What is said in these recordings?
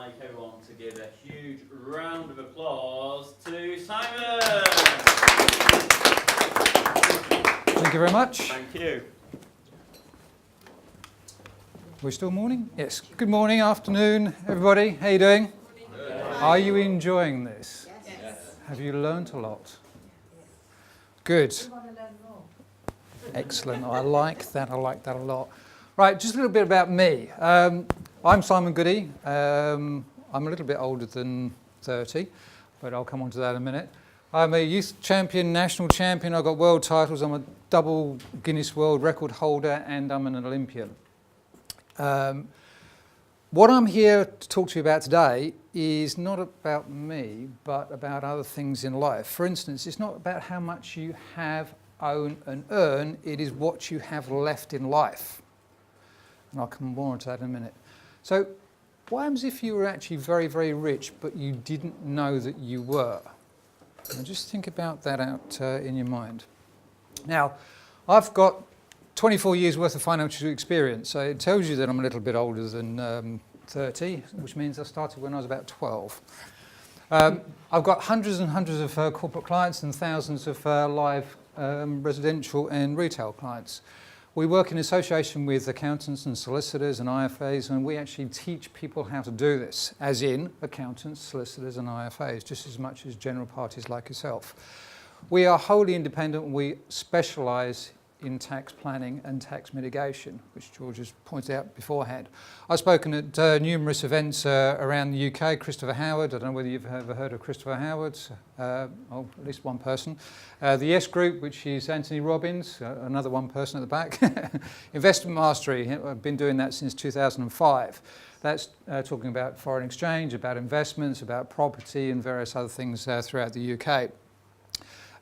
like everyone to give a huge round of applause to Simon. Thank you very much. Thank you. We're still morning? Yes. Good morning, afternoon, everybody. How you doing? Good. Are you enjoying this? Yes. Have you learnt a lot? Good. Excellent. I like that. I like that a lot. Right, just a little bit about me. I'm Simon Goody. I'm a little bit older than 30, but I'll come on to that in a minute. I'm a youth champion, national champion. I've got world titles. I'm a double Guinness World Record holder, and I'm an Olympian. What I'm here to talk to you about today is not about me, but about other things in life. For instance, it's not about how much you have, own, and earn. It is what you have left in life. And I'll come more onto that in a minute. So, what happens if you were actually very, very rich, but you didn't know that you were? Now, just think about that out in your mind. Now, I've got 24 years worth of financial experience, so it tells you that I'm a little bit older than 30, which means I started when I was about 12. I've got hundreds and hundreds of corporate clients and thousands of live residential and retail clients. We work in association with accountants and solicitors and IFAs, and we actually teach people how to do this, as in accountants, solicitors and IFAs, just as much as general parties like yourself. We are wholly independent. We specialise in tax planning and tax mitigation, which George has pointed out beforehand. I've spoken at numerous events around the UK. Christopher Howard, I don't know whether you've ever heard of Christopher Howard, at least one person. The S Group, which is Anthony Robbins, another one person at the back. Investment Mastery, I've been doing that since 2005. That's talking about foreign exchange, about investments, about property and various other things throughout the UK.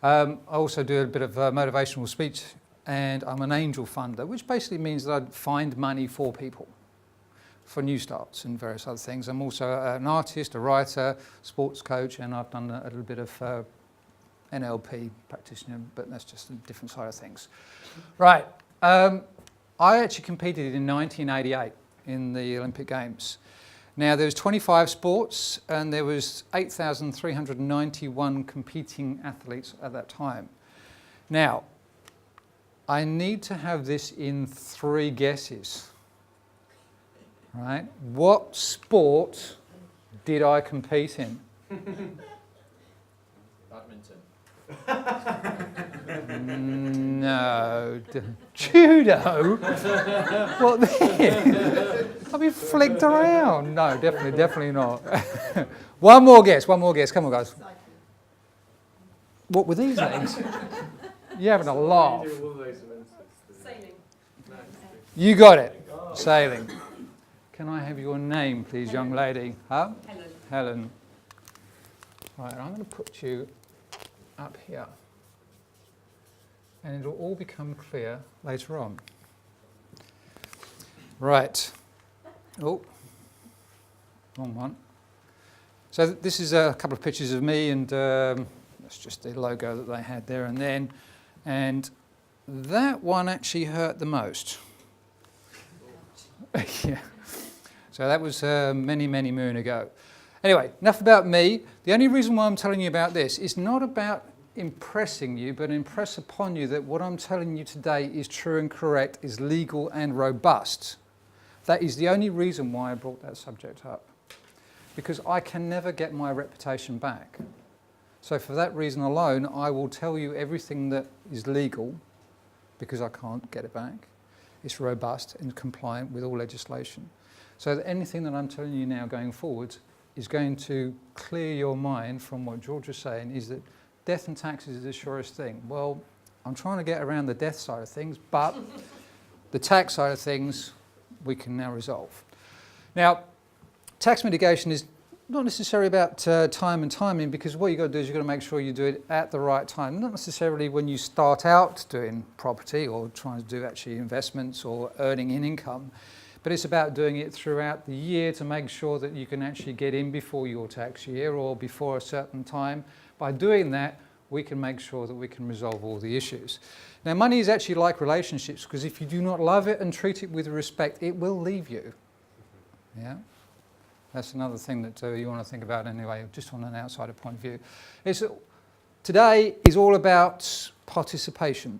I also do a bit of motivational speech, and I'm an angel funder, which basically means that I find money for people, for new starts and various other things. I'm also an artist, a writer, sports coach, and I've done a little bit of NLP practitioner, but that's just a different side of things. Right, I actually competed in 1988 in the Olympic Games. Now, there was 25 sports, and there was 8,391 competing athletes at that time. Now, I need to have this in 3 guesses. Right? What sport did I compete in? Badminton. No. Judo? What then? I've been flicked around. No, definitely not. One more guess. Come on, guys. What were these things? You're having a laugh. Sailing. You got it. Sailing. Can I have your name, please, young lady? Huh? Helen. Right, I'm going to put you up here. And it'll all become clear later on. Right. Oh, wrong one. So this is a couple of pictures of me, and that's just the logo that they had there and then. And that one actually hurt the most. Yeah. So that was many, many moon ago. Anyway, enough about me. The only reason why I'm telling you about this is not about impressing you, but impress upon you that what I'm telling you today is true and correct, is legal and robust. That is the only reason why I brought that subject up. Because I can never get my reputation back. So for that reason alone, I will tell you everything that is legal, because I can't get it back. It's robust and compliant with all legislation. So that anything that I'm telling you now going forward is going to clear your mind from what George was saying, is that death and taxes is the surest thing. Well, I'm trying to get around the death side of things, but the tax side of things we can now resolve. Now, tax mitigation is not necessarily about time and timing, because what you've got to do is you've got to make sure you do it at the right time. Not necessarily when you start out doing property or trying to do actually investments or earning in income, but it's about doing it throughout the year to make sure that you can actually get in before your tax year or before a certain time. By doing that, we can make sure that we can resolve all the issues. Now, money is actually like relationships, because if you do not love it and treat it with respect, it will leave you. Yeah? That's another thing that you want to think about anyway, just on an outsider point of view. Today is all about participation.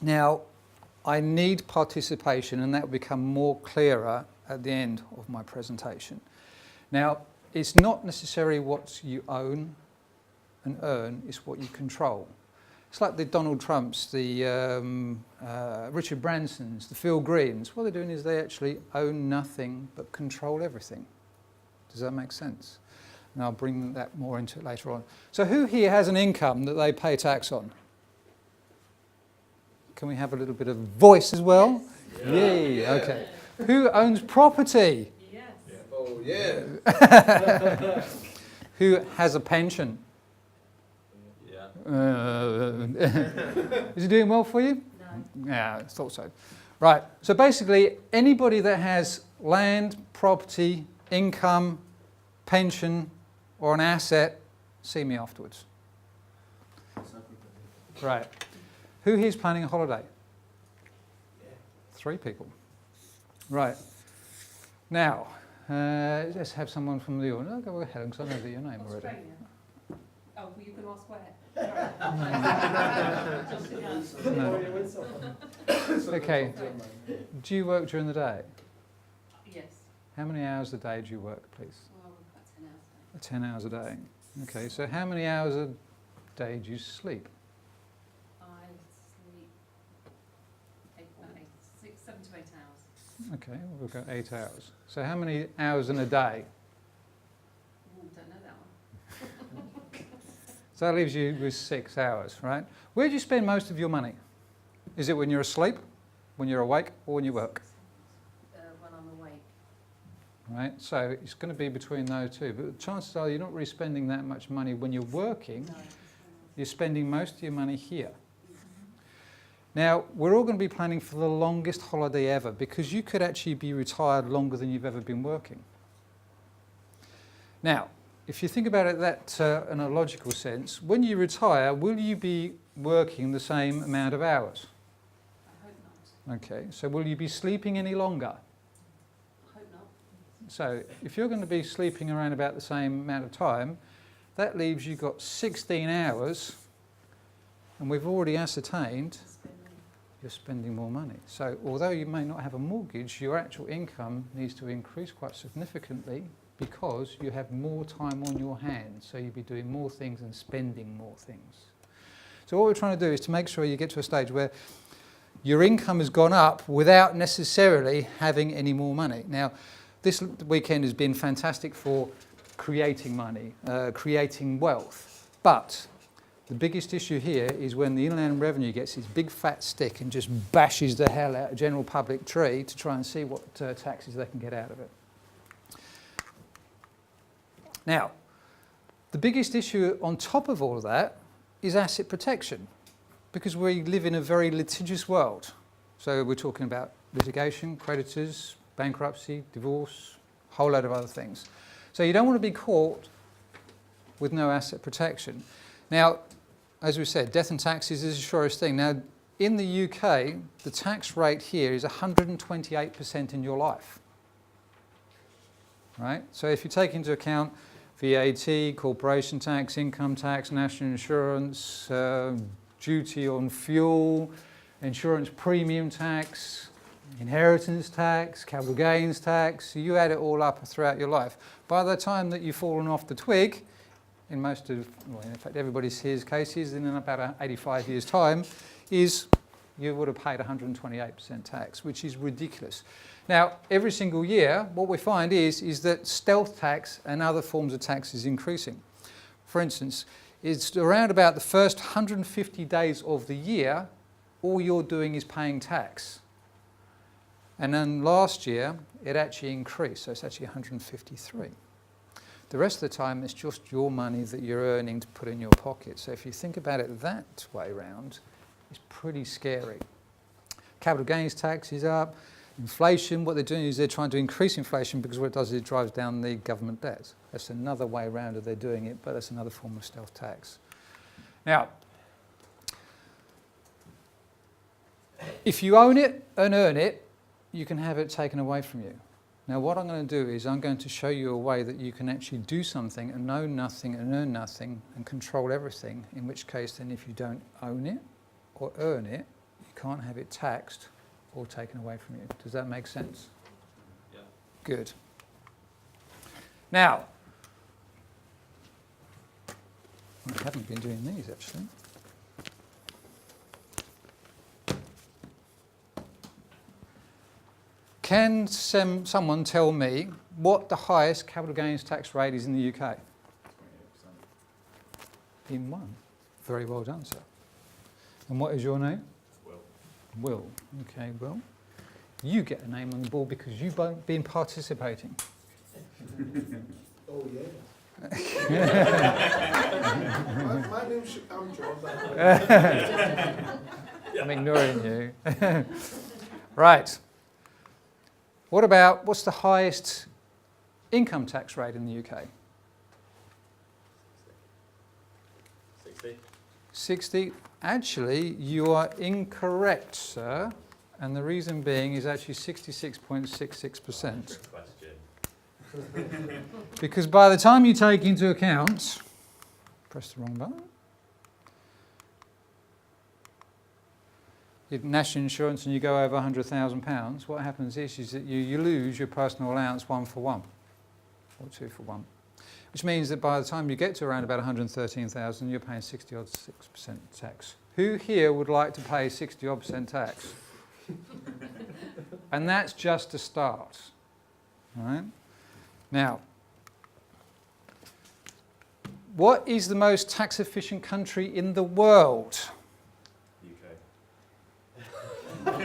Now, I need participation, and that will become more clearer at the end of my presentation. Now, it's not necessarily what you own and earn, it's what you control. It's like the Donald Trumps, the Richard Bransons, the Phil Greens. What they're doing is they actually own nothing but control everything. Does that make sense? And I'll bring that more into it later on. So who here has an income that they pay tax on? Can we have a little bit of voice as well? Yes. Yay, okay. Who owns property? Yes. Oh, yeah. Who has a pension? Is it doing well for you? No. Yeah, I thought so. Right, so basically anybody that has land, property, income, pension or an asset, see me afterwards. Right. Who here's planning a holiday? 3 people. Right. Now, let's have someone from the audience. I'll go ahead because I know your name already. Australia. Oh, well, you can ask where. No. Okay. Do you work during the day? Yes. How many hours a day do you work, please? Well, about 10 hours. 10 hours a day. Okay, so how many hours a day do you sleep? I sleep 7 to 8 hours. Okay, we've got 8 hours. So how many hours in a day? Ooh, don't know that one. So that leaves you with 6 hours, right? Where do you spend most of your money? Is it when you're asleep, when you're awake, or when you work? When I'm awake. Right, so it's going to be between those two. But chances are you're not really spending that much money when you're working. No. You're spending most of your money here. Now, we're all going to be planning for the longest holiday ever because you could actually be retired longer than you've ever been working. Now, if you think about it in a logical sense, when you retire, will you be working the same amount of hours? I hope not. Okay, so will you be sleeping any longer? I hope not. So if you're going to be sleeping around about the same amount of time, that leaves you got 16 hours, and we've already ascertained you're spending more money. So although you may not have a mortgage, your actual income needs to increase quite significantly because you have more time on your hands. So you'll be doing more things and spending more things. So what we're trying to do is to make sure you get to a stage where your income has gone up without necessarily having any more money. Now, this weekend has been fantastic for creating money, creating wealth. But the biggest issue here is when the Inland Revenue gets its big fat stick and just bashes the hell out of general public tree to try and see what taxes they can get out of it. Now, the biggest issue on top of all of that is asset protection, because we live in a very litigious world. So we're talking about litigation, creditors, bankruptcy, divorce, a whole load of other things. So you don't want to be caught with no asset protection. Now, as we said, death and taxes is the surest thing. Now, in the UK, the tax rate here is 128% in your life. Right? So if you take into account VAT, corporation tax, income tax, national insurance, duty on fuel, insurance premium tax, inheritance tax, capital gains tax, you add it all up throughout your life. By the time that you've fallen off the twig, in most of, well, in fact everybody's here's cases, in about 85 years' time, is you would have paid 128% tax, which is ridiculous. Now, every single year, what we find is that stealth tax and other forms of tax is increasing. For instance, it's around about the first 150 days of the year, all you're doing is paying tax. And then last year, it actually increased, so it's actually 153. The rest of the time, it's just your money that you're earning to put in your pocket. So if you think about it that way round, it's pretty scary. Capital gains tax is up. Inflation, what they're doing is they're trying to increase inflation because what it does is it drives down the government debt. That's another way around of they're doing it, but that's another form of stealth tax. Now, if you own it and earn it, you can have it taken away from you. Now what I'm going to do is I'm going to show you a way that you can actually do something and know nothing and earn nothing and control everything, in which case then if you don't own it or earn it, you can't have it taxed or taken away from you. Does that make sense? Yeah. Good. Now, I haven't been doing these actually. Can someone tell me what the highest capital gains tax rate is in the UK? 28%. In one. Very well done, sir. And what is your name? Will. Will. Okay, Will. You get a name on the board because you've been participating. Oh, yeah. my name should, I'm John. I'm ignoring you. Right. What's the highest income tax rate in the UK? 60. 60. Actually, you are incorrect, sir. And the reason being is actually 66.66%. Question. Because by the time you take into account, press the wrong button, your national insurance and you go over £100,000, what happens is that you lose your personal allowance 1 for 1, or 2 for 1. Which means that by the time you get to around about 113,000, you're paying 60-odd% tax. Who here would like to pay 60-odd% tax? And that's just a start. All right? Now, what is the most tax efficient country in the world? UK.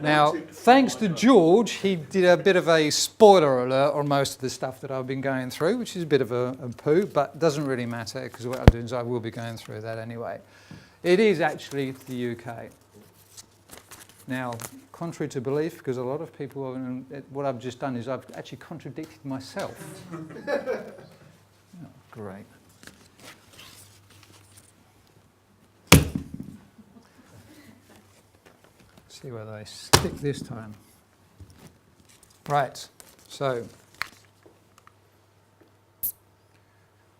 Now, thanks to George, he did a bit of a spoiler alert on most of the stuff that I've been going through, which is a bit of a poo, but doesn't really matter because what I'm doing is I will be going through that anyway. It is actually the UK. Now, contrary to belief, because a lot of people, what I've just done is I've actually contradicted myself. Oh, great. See whether they stick this time. Right, so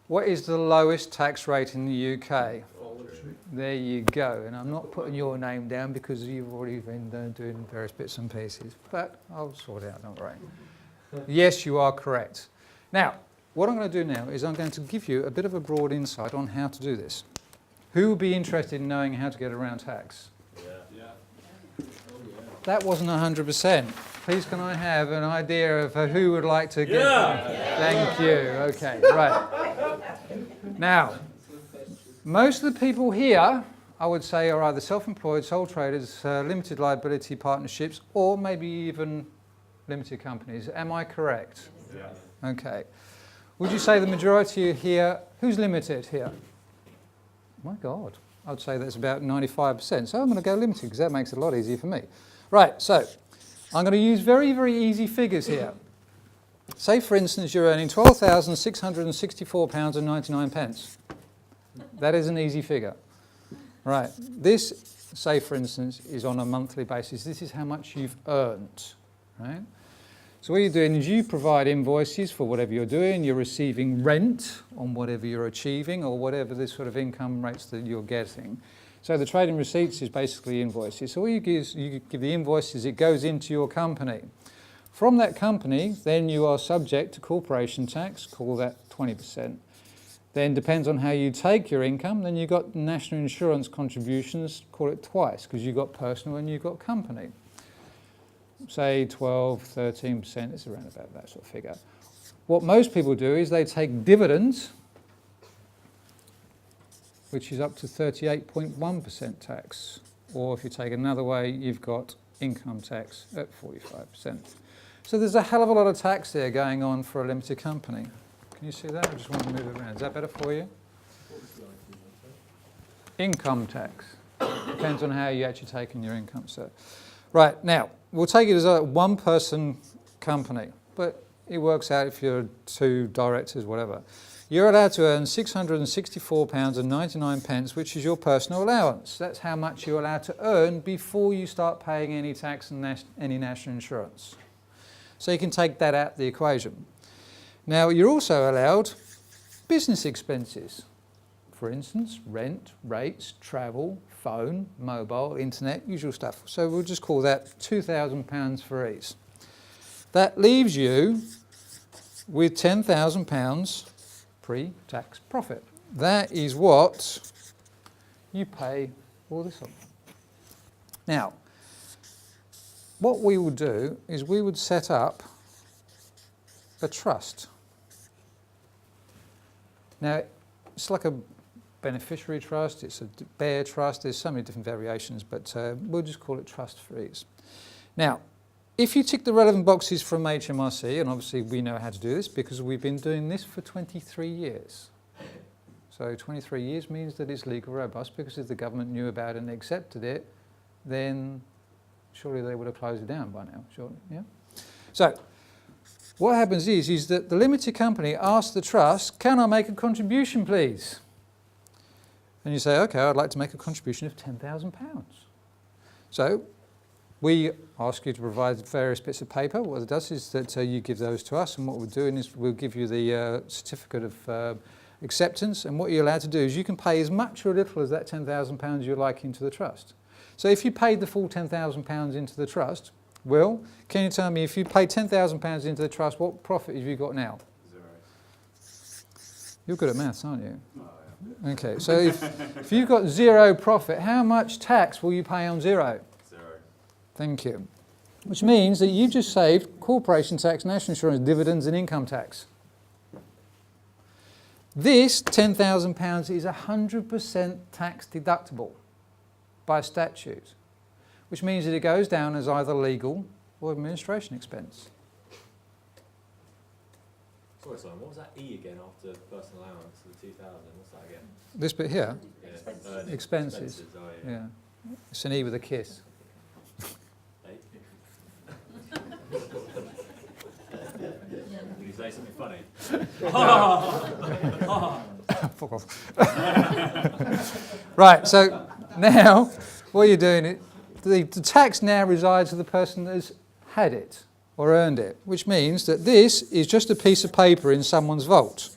what is the lowest tax rate in the UK? There you go, and I'm not putting your name down because you've already been doing various bits and pieces, but I'll sort it out, don't worry. Yes, you are correct. Now, what I'm going to do now is I'm going to give you a bit of a broad insight on how to do this. Who would be interested in knowing how to get around tax? That wasn't 100%. Please can I have an idea of who would like to get... Thank you. Okay, right. Now, most of the people here, I would say, are either self-employed, sole traders, limited liability partnerships, or maybe even limited companies. Am I correct? Yeah. Okay. Would you say the majority are here? Who's limited here? My God. I'd say that's about 95%. So I'm going to go limited because that makes it a lot easier for me. Right, so I'm going to use very, very easy figures here. Say, for instance, you're earning £12,664.99. That is an easy figure. Right, this, say, for instance, is on a monthly basis. This is how much you've earned, right? So what you're doing is you provide invoices for whatever you're doing. You're receiving rent on whatever you're achieving or whatever the sort of income rates that you're getting. So the trading receipts is basically invoices. So what you give the invoices, it goes into your company. From that company, then you are subject to corporation tax, call that 20%. Then depends on how you take your income, then you've got national insurance contributions, call it twice, because you've got personal and you've got company. Say 12, 13%, it's around about that sort of figure. What most people do is they take dividends, which is up to 38.1% tax. Or if you take another way, you've got income tax at 45%. So there's a hell of a lot of tax there going on for a limited company. Can you see that? I just want to move it around. Is that better for you? Income tax. Depends on how you actually take in your income, sir. Right, now, we'll take it as a one-person company, but it works out if you're 2 directors, whatever. You're allowed to earn £664.99, which is your personal allowance. That's how much you're allowed to earn before you start paying any tax and any national insurance. So you can take that out of the equation. Now you're also allowed business expenses. For instance, rent, rates, travel, phone, mobile, internet, usual stuff. So we'll just call that £2,000 for ease. That leaves you with £10,000 pre-tax profit. That is what you pay all this on. Now, what we would do is we would set up a trust. Now, it's like a beneficiary trust, it's a bear trust, there's so many different variations, but we'll just call it trust for ease. Now, if you tick the relevant boxes from HMRC, and obviously we know how to do this because we've been doing this for 23 years. So 23 years means that it's legal robust, because if the government knew about it and accepted it, then surely they would have closed it down by now, surely, yeah? So, what happens is that the limited company asks the trust, can I make a contribution please? And you say, okay, I'd like to make a contribution of £10,000. So, we ask you to provide various bits of paper. What it does is that you give those to us, and what we're doing is we'll give you the certificate of acceptance, and what you're allowed to do is you can pay as much or little as that £10,000 you like into the trust. So if you paid the full £10,000 into the trust, Will, can you tell me, if you paid £10,000 into the trust, what profit have you got now? 0. You're good at maths, aren't you? Okay, so if you've got 0 profit, how much tax will you pay on 0? 0. Thank you. Which means that you just saved corporation tax, national insurance, dividends and income tax. This £10,000 is 100% tax deductible by statute, which means that it goes down as either legal or administration expense. Sorry, Simon, what was that E again after personal allowance, the 2,000? What's that again? This bit here, Yeah. expenses. Oh, yeah. Yeah, it's an E with a kiss. Did you say something funny? Fuck off. Right, so now what you're doing, the tax now resides with the person that has had it or earned it, which means that this is just a piece of paper in someone's vault.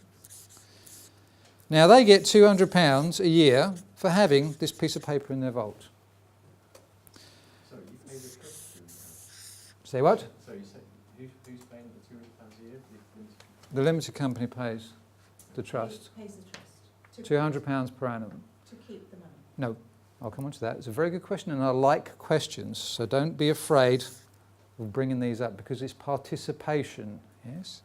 Now they get £200 a year for having this piece of paper in their vault. So you pay the trust? Say what? So you say, who's paying the £200 a year? The limited company pays the trust Pays the trust £200 per annum. to keep the money. No, I'll come on to that. It's a very good question, and I like questions, so don't be afraid of bringing these up, because it's participation, yes?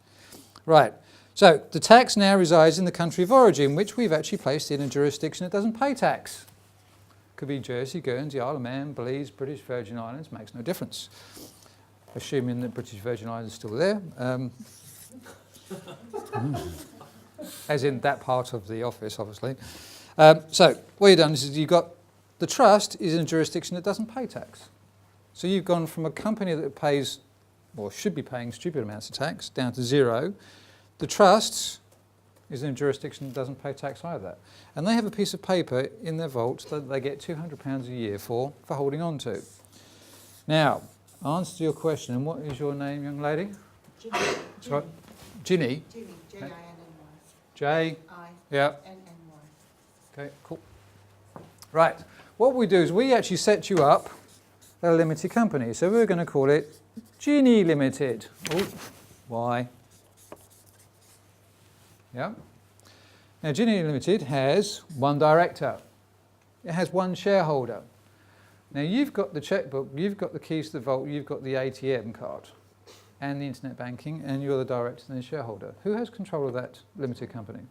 Right, so the tax now resides in the country of origin, which we've actually placed in a jurisdiction that doesn't pay tax. Could be Jersey, Guernsey, Isle of Man, Belize, British Virgin Islands, makes no difference. Assuming that British Virgin Islands is still there. As in that part of the office, obviously. So what you've done is you've got the trust is in a jurisdiction that doesn't pay tax. So you've gone from a company that pays, or should be paying stupid amounts of tax, down to 0. The trust is in a jurisdiction that doesn't pay tax either. And they have a piece of paper in their vault that they get £200 a year for holding on to. Now, answer to your question, and what is your name, young lady? Ginny. Sorry? Ginny? Ginny. J-I-N-N-Y. J? Yeah. I-N-N-Y. Okay, cool. Right, what we do is we actually set you up a limited company. So we're going to call it Ginny Limited. Oh, why? Yeah. Now Ginny Limited has one director. It has one shareholder. Now you've got the checkbook, you've got the keys to the vault, you've got the ATM card and the internet banking, and you're the director and the shareholder. Who has control of that limited company?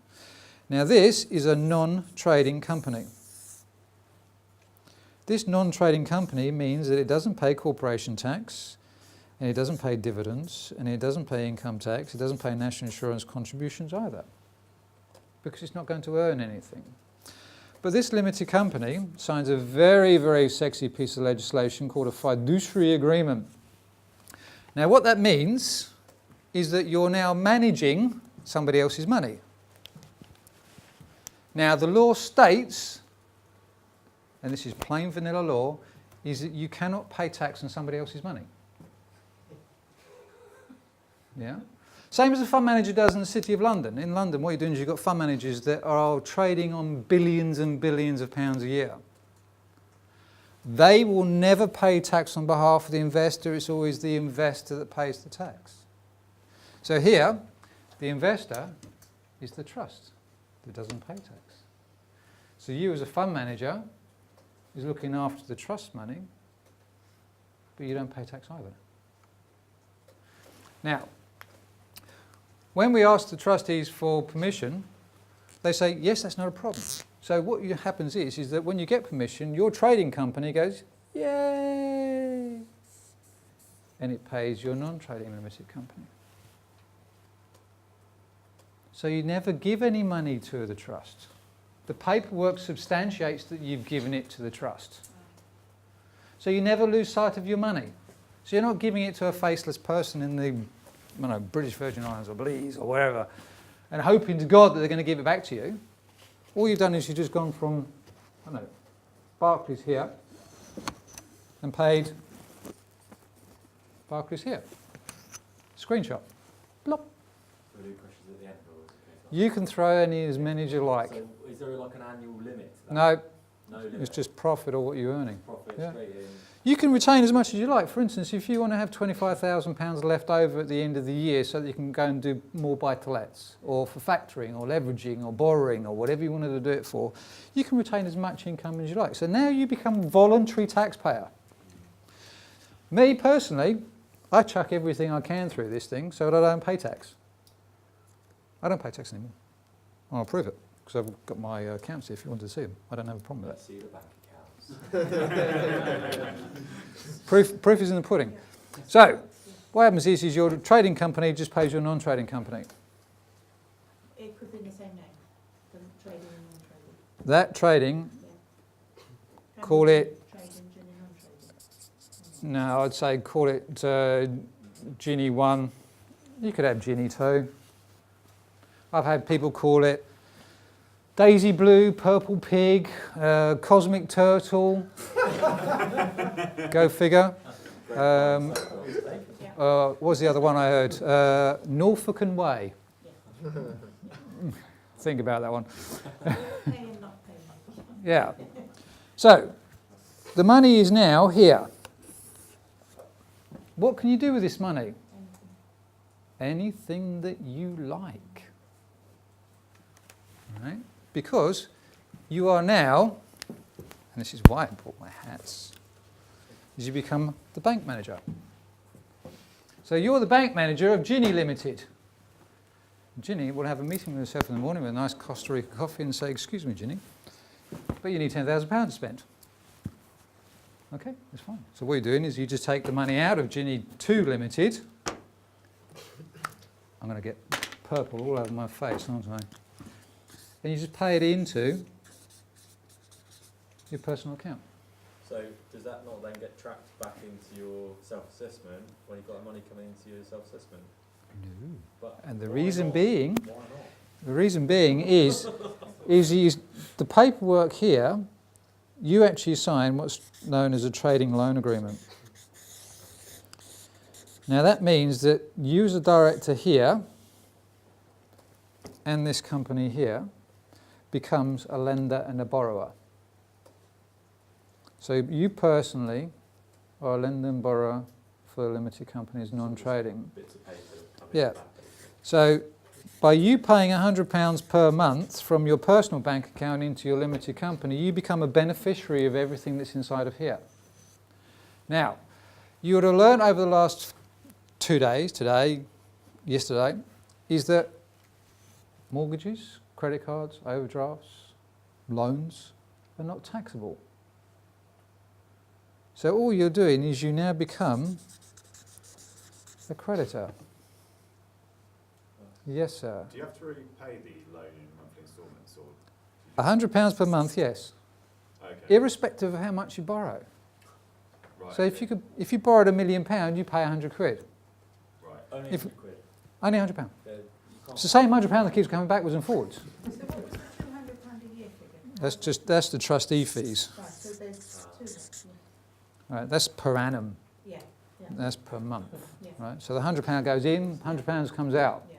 Now this is a non-trading company. This non-trading company means that it doesn't pay corporation tax, and it doesn't pay dividends, and it doesn't pay income tax, it doesn't pay national insurance contributions either, because it's not going to earn anything. But this limited company signs a very, very sexy piece of legislation called a fiduciary agreement. Now what that means is that you're now managing somebody else's money. Now the law states, and this is plain vanilla law, is that you cannot pay tax on somebody else's money. Yeah. Same as a fund manager does in the City of London. In London, what you're doing is you've got fund managers that are trading on billions and billions of pounds a year. They will never pay tax on behalf of the investor. It's always the investor that pays the tax. So here, the investor is the trust that doesn't pay tax. So you as a fund manager is looking after the trust money, but you don't pay tax either. Now, when we ask the trustees for permission, they say, yes, that's not a problem. So what happens is that when you get permission, your trading company goes, yay, and it pays your non-trading limited company. So you never give any money to the trust. The paperwork substantiates that you've given it to the trust. So you never lose sight of your money. So you're not giving it to a faceless person in the British Virgin Islands or Belize or wherever and hoping to God that they're going to give it back to you. All you've done is you've just gone from, Barclays here and paid Barclays here. Screenshot. Blop. So do questions at the end, or is it okay? You can throw as many as you like. So is there like an annual limit to that? No, No limit. it's just profit or what you're earning. Profit Yeah. straight in. You can retain as much as you like. For instance, if you want to have £25,000 left over at the end of the year so that you can go and do more buy-to-lets, or for factoring, or leveraging, or borrowing, or whatever you wanted to do it for, you can retain as much income as you like. So now you become a voluntary taxpayer. Me, personally, I chuck everything I can through this thing so that I don't pay tax. I don't pay tax anymore. I'll prove it, because I've got my accounts here if you want to see them. I don't have a problem with that. Let's see the bank accounts. Proof is in the pudding. So, what happens is your trading company just pays your non-trading company. It could be in the same name, the trading and non-trading. That trading, Can call we it, do trading, Ginny, non-trading? no, I'd say call it Ginny 1. You could have Ginny 2. I've had people call it Daisy Blue, Purple Pig, Cosmic Turtle. Go figure. What was the other one I heard? Norfolk and Way. Yeah. Think about that one. Pay and not pay. Yeah. So, the money is now here. What can you do with this money? Anything that you like. Right? Because you are now, and this is why I bought my hats, is you become the bank manager. So you're the bank manager of Ginny Limited. Ginny will have a meeting with herself in the morning with a nice Costa Rica coffee and say, excuse me, Ginny, but you need £10,000 to spend. Okay, that's fine. So what you're doing is you just take the money out of Ginny 2 Limited. I'm going to get purple all over my face, aren't I? And you just pay it into your personal account. So does that not then get tracked back into your self-assessment when you've got the money coming into your self-assessment? No. But And the why reason not? being, Why not? the reason being is the paperwork here, you actually sign what's known as a trading loan agreement. Now that means that you as a director here and this company here becomes a lender and a borrower. So you personally are a lender and borrower for the limited company's non-trading. Bits of paper coming Yeah. back. So by you paying £100 per month from your personal bank account into your limited company, you become a beneficiary of everything that's inside of here. Now, you would have learned over the last 2 days, today, yesterday, is that mortgages, credit cards, overdrafts, loans are not taxable. So all you're doing is you now become a creditor. Yes, sir. Do you have to repay the loan in monthly instalments, or? £100 per month, yes, Okay. irrespective of how much you borrow. Right. So if you borrowed £1 million, you pay £100. Right. Only If- 100 quid. Only £100. You It's the same £100 that keeps coming backwards and forwards. So what was the £200 a year figure? That's the trustee fees. Right, so there's two, Right, that's per annum. yeah, yeah, That's per month. yeah. right? So the £100 goes in, £100 comes out. Yeah.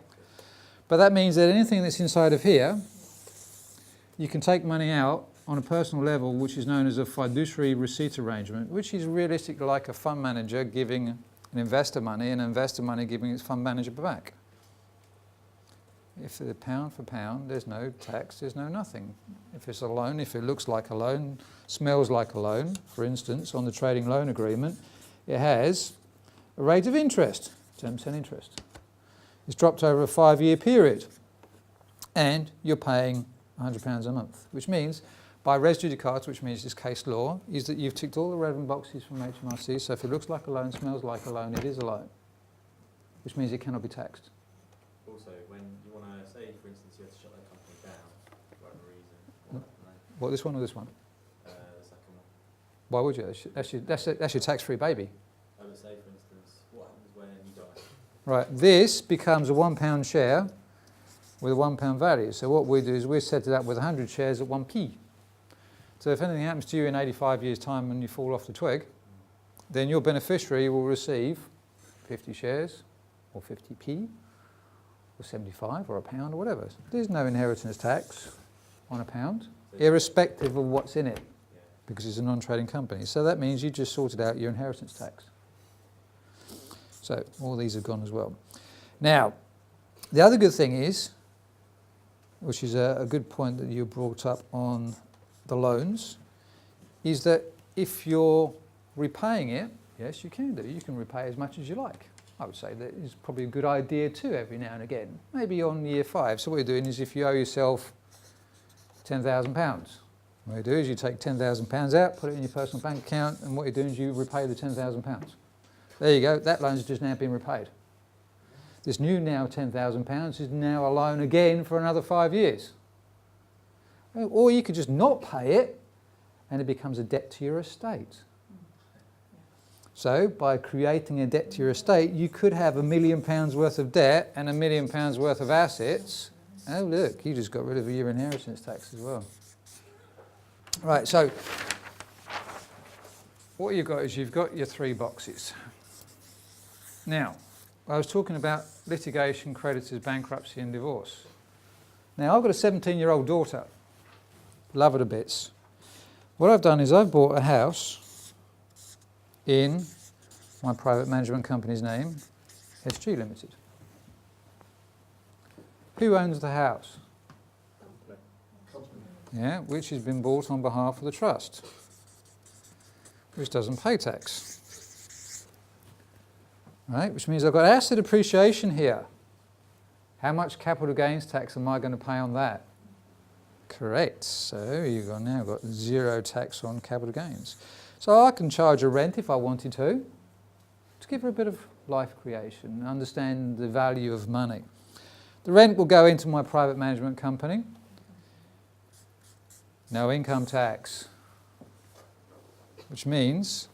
But that means that anything that's inside of here, you can take money out on a personal level, which is known as a fiduciary receipt arrangement, which is realistically like a fund manager giving an investor money and an investor money giving its fund manager back. If they're pound for pound, there's no tax, there's no nothing. If it's a loan, if it looks like a loan, smells like a loan, for instance, on the trading loan agreement, it has a rate of interest, 10% interest. It's dropped over a 5-year period, and you're paying £100 a month, which means, by res judicata, which means it's case law, is that you've ticked all the relevant boxes from HMRC, so if it looks like a loan, smells like a loan, it is a loan, which means it cannot be taxed. Also, when you want to say, for instance, you have to shut that company down for whatever reason, What, this one or this one? the second one. Why would you? That's your tax-free baby. I would say, for instance, what happens when you die? Right, this becomes a £1 share with a £1 value. So what we do is we set it up with 100 shares at 1p. So if anything happens to you in 85 years' time and you fall off the twig, then your beneficiary will receive 50 shares or 50p or 75 or a pound or whatever. There's no inheritance tax on a pound, irrespective of what's in it, because it's a non-trading company. So that means you just sorted out your inheritance tax. So all these have gone as well. Now, the other good thing is, which is a good point that you brought up on the loans, is that if you're repaying it, yes, you can do. You can repay as much as you like. I would say that is probably a good idea too every now and again, maybe on year 5. So what you're doing is if you owe yourself £10,000, what you do is you take £10,000 out, put it in your personal bank account, and what you're doing is you repay the £10,000. There you go, that loan's just now been repaid. This new now £10,000 is now a loan again for another 5 years. Or you could just not pay it and it becomes a debt to your estate. So by creating a debt to your estate, you could have £1 million worth of debt and £1 million worth of assets. Oh look, you just got rid of your inheritance tax as well. Right, so what you've got is you've got your 3 boxes. Now, I was talking about litigation, creditors, bankruptcy and divorce. Now, I've got a 17-year-old daughter. Love her to bits. What I've done is I've bought a house in my private management company's name, SG Limited. Who owns the house? Yeah, which has been bought on behalf of the trust, which doesn't pay tax. Right, which means I've got asset appreciation here. How much capital gains tax am I going to pay on that? Correct. So you've now got 0 tax on capital gains. So I can charge a rent if I wanted to give her a bit of life creation and understand the value of money. The rent will go into my private management company. No income tax. Which means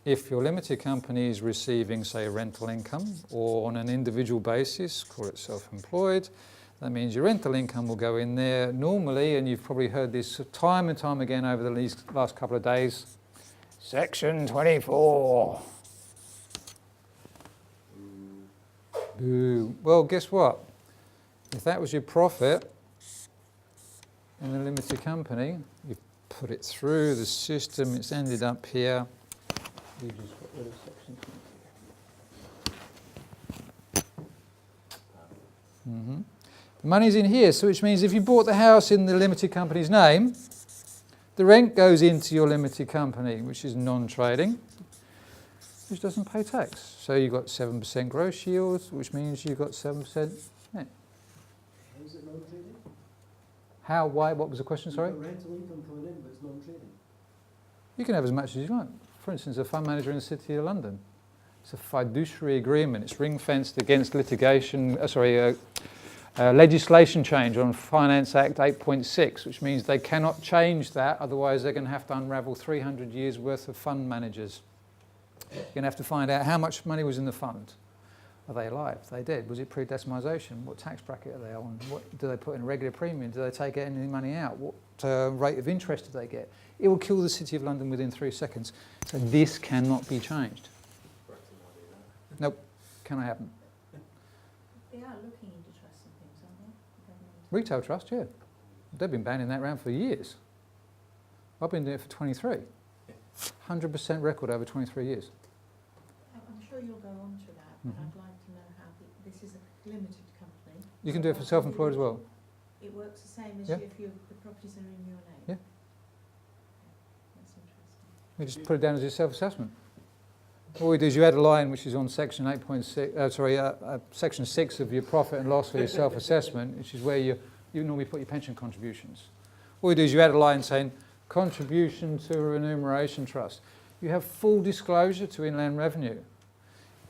if your limited company is receiving, say, rental income, or on an individual basis, call it self-employed, that means your rental income will go in there normally, and you've probably heard this time and time again over the last couple of days, Section 24. Boo. Well, guess what? If that was your profit in a limited company, you've put it through the system, it's ended up here, you just got rid of Section 24. The money's in here, so which means if you bought the house in the limited company's name, the rent goes into your limited company, which is non-trading, which doesn't pay tax. So you've got 7% gross yield, which means you've got 7% net. Is it non-trading? How, why, what was the question, sorry? You've got rental income coming in, but it's non-trading. You can have as much as you want. For instance, a fund manager in the City of London. It's a fiduciary agreement. It's ring-fenced against litigation, legislation change on Finance Act 8.6, which means they cannot change that, otherwise they're going to have to unravel 300 years worth of fund managers. You're going to have to find out how much money was in the fund. Are they alive? Are they dead? Was it pre-decimisation? What tax bracket are they on? What do they put in regular premium? Do they take any money out? What rate of interest do they get? It will kill the City of London within 3 seconds. So this cannot be changed. Nope. can I have them? They are looking into trusts and things, aren't they? The government. Retail trust, yeah. They've been banning that around for years. I've been doing it for 23. 100% record over 23 years. I'm sure you'll go on to that, but Mhm. I'd like to know how this is a limited company. You can do it for self-employed as well. It works the same as Yeah. if the properties are in your name? Yeah. That's interesting. You just put it down as your self-assessment. All we do is you add a line which is on section 8.6, section 6 of your profit and loss for your self-assessment, which is where you normally put your pension contributions. All we do is you add a line saying contribution to a remuneration trust. You have full disclosure to Inland Revenue.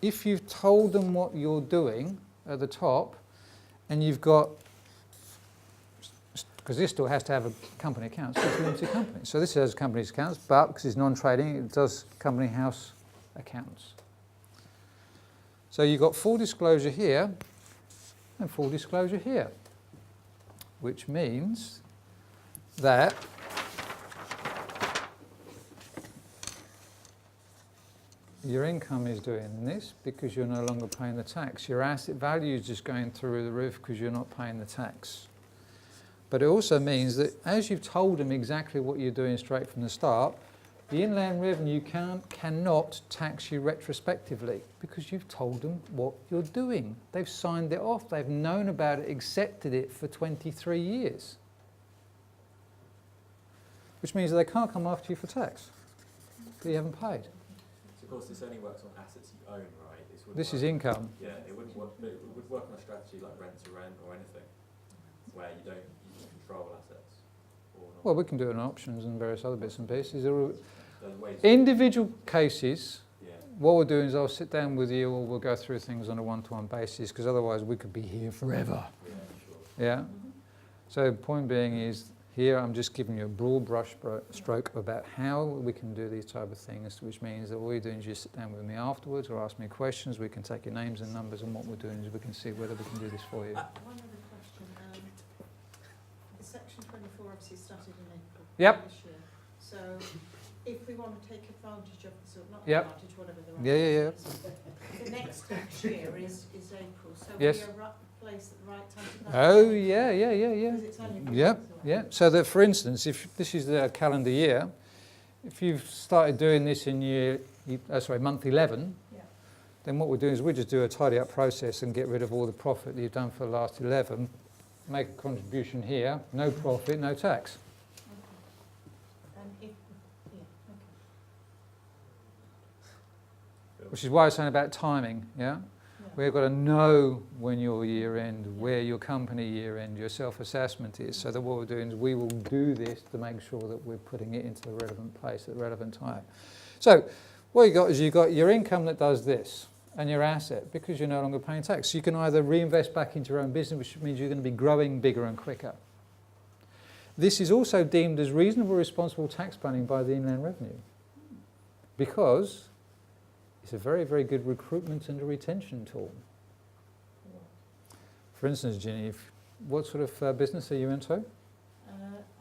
If you've told them what you're doing at the top, and you've got, because this still has to have a company account, so it's a limited company. So this has company's accounts, but because it's non-trading, it does company house accounts. So you've got full disclosure here and full disclosure here, which means that your income is doing this because you're no longer paying the tax. Your asset value is just going through the roof because you're not paying the tax. But it also means that as you've told them exactly what you're doing straight from the start, the Inland Revenue cannot tax you retrospectively because you've told them what you're doing. They've signed it off. They've known about it, accepted it for 23 years. Which means that they can't come after you for tax that you haven't paid. So of course this only works on assets you own, right? Wouldn't This work- is income. Yeah, it wouldn't work, but it would work on a strategy like rent to rent or anything, where you can control assets. Or not. Well, we can do it on options and various other bits and pieces. There are There's ways. individual cases. Yeah. What we'll do is I'll sit down with you or we'll go through things on a one-to-one basis because otherwise we could be here forever. Yeah, sure. Yeah? Mhm. So the point being is here I'm just giving you a broad brush stroke about how we can do these type of things, which means that all you're doing is you sit down with me afterwards or ask me questions. We can take your names and numbers, and what we're doing is we can see whether we can do this for you. One other question. The section 24 obviously started in April Yep. this year. So if we want to take advantage of this, or not Yep. advantage, whatever the right Yeah, yeah, word is, the next tax year is April. So Yes. we are placed at the right time to Oh, yeah. Because it's only Yeah, months away. yeah. So that, for instance, if this is the calendar year, if you've started doing this in month 11, Yeah. then what we're doing is we just do a tidy up process and get rid of all the profit that you've done for the last 11, make a contribution here, no profit, no tax. Okay. And if, yeah, okay. Which is why I was saying about timing, yeah? Yeah. We've got to know when your year end, where your company year end, your self-assessment is, so that what we're doing is we will do this to make sure that we're putting it into the relevant place at the relevant time. So what you got is you've got your income that does this and your asset because you're no longer paying tax. So you can either reinvest back into your own business, which means you're going to be growing bigger and quicker. This is also deemed as reasonable responsible tax planning by the Inland Revenue because it's a very, very good recruitment and a retention tool. For instance, Ginny, what sort of business are you into? I'm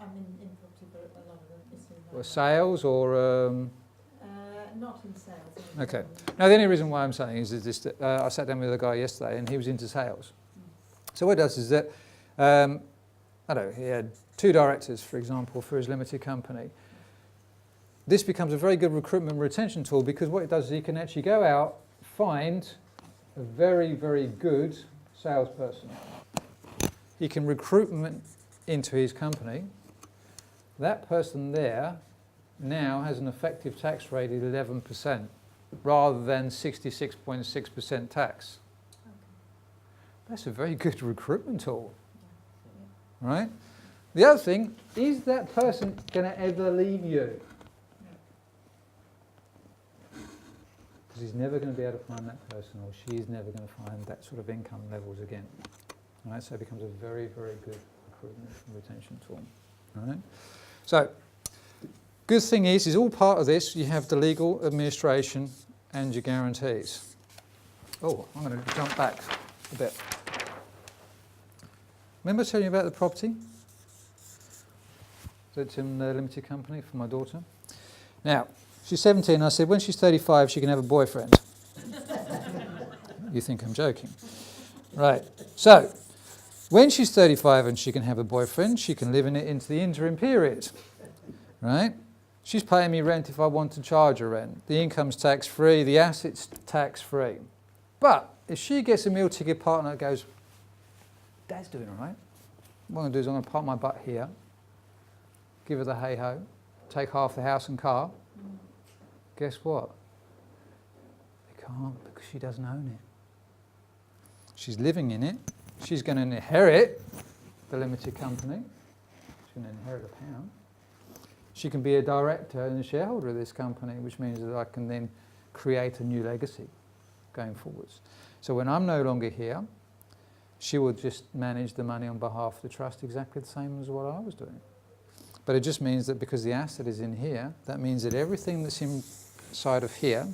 in property, but a lot of it is in Or sales or... not in sales. Okay. Now, the only reason why I'm saying is this, that I sat down with a guy yesterday and he was into sales. So what it does is that, I don't know, he had 2 directors, for example, for his limited company. This becomes a very good recruitment and retention tool because what it does is he can actually go out, find a very, very good salesperson. He can recruit them into his company. That person there now has an effective tax rate of 11% rather than 66.6% tax. That's a very good recruitment tool, right? The other thing, is that person going to ever leave you? Because he's never going to be able to find that person, or she's never going to find that sort of income levels again. Right? So it becomes a very, very good recruitment and retention tool. Right? So, good thing is all part of this, you have the legal administration and your guarantees. Oh, I'm going to jump back a bit. Remember telling you about the property? That's in the limited company for my daughter. Now, she's 17. I said when she's 35, she can have a boyfriend. You think I'm joking. Right. So, when she's 35 and she can have a boyfriend, she can live in it into the interim period. Right? She's paying me rent if I want to charge her rent. The income's tax-free, the asset's tax-free. But if she gets a meal ticket partner that goes, Dad's doing all right. What I'm going to do is I'm going to park my butt here, give her the hey-ho, take half the house and car. Guess what? They can't because she doesn't own it. She's living in it. She's going to inherit the limited company. She's going to inherit £1. She can be a director and a shareholder of this company, which means that I can then create a new legacy going forwards. So when I'm no longer here, she will just manage the money on behalf of the trust exactly the same as what I was doing. But it just means that because the asset is in here, that means that everything that's inside of here,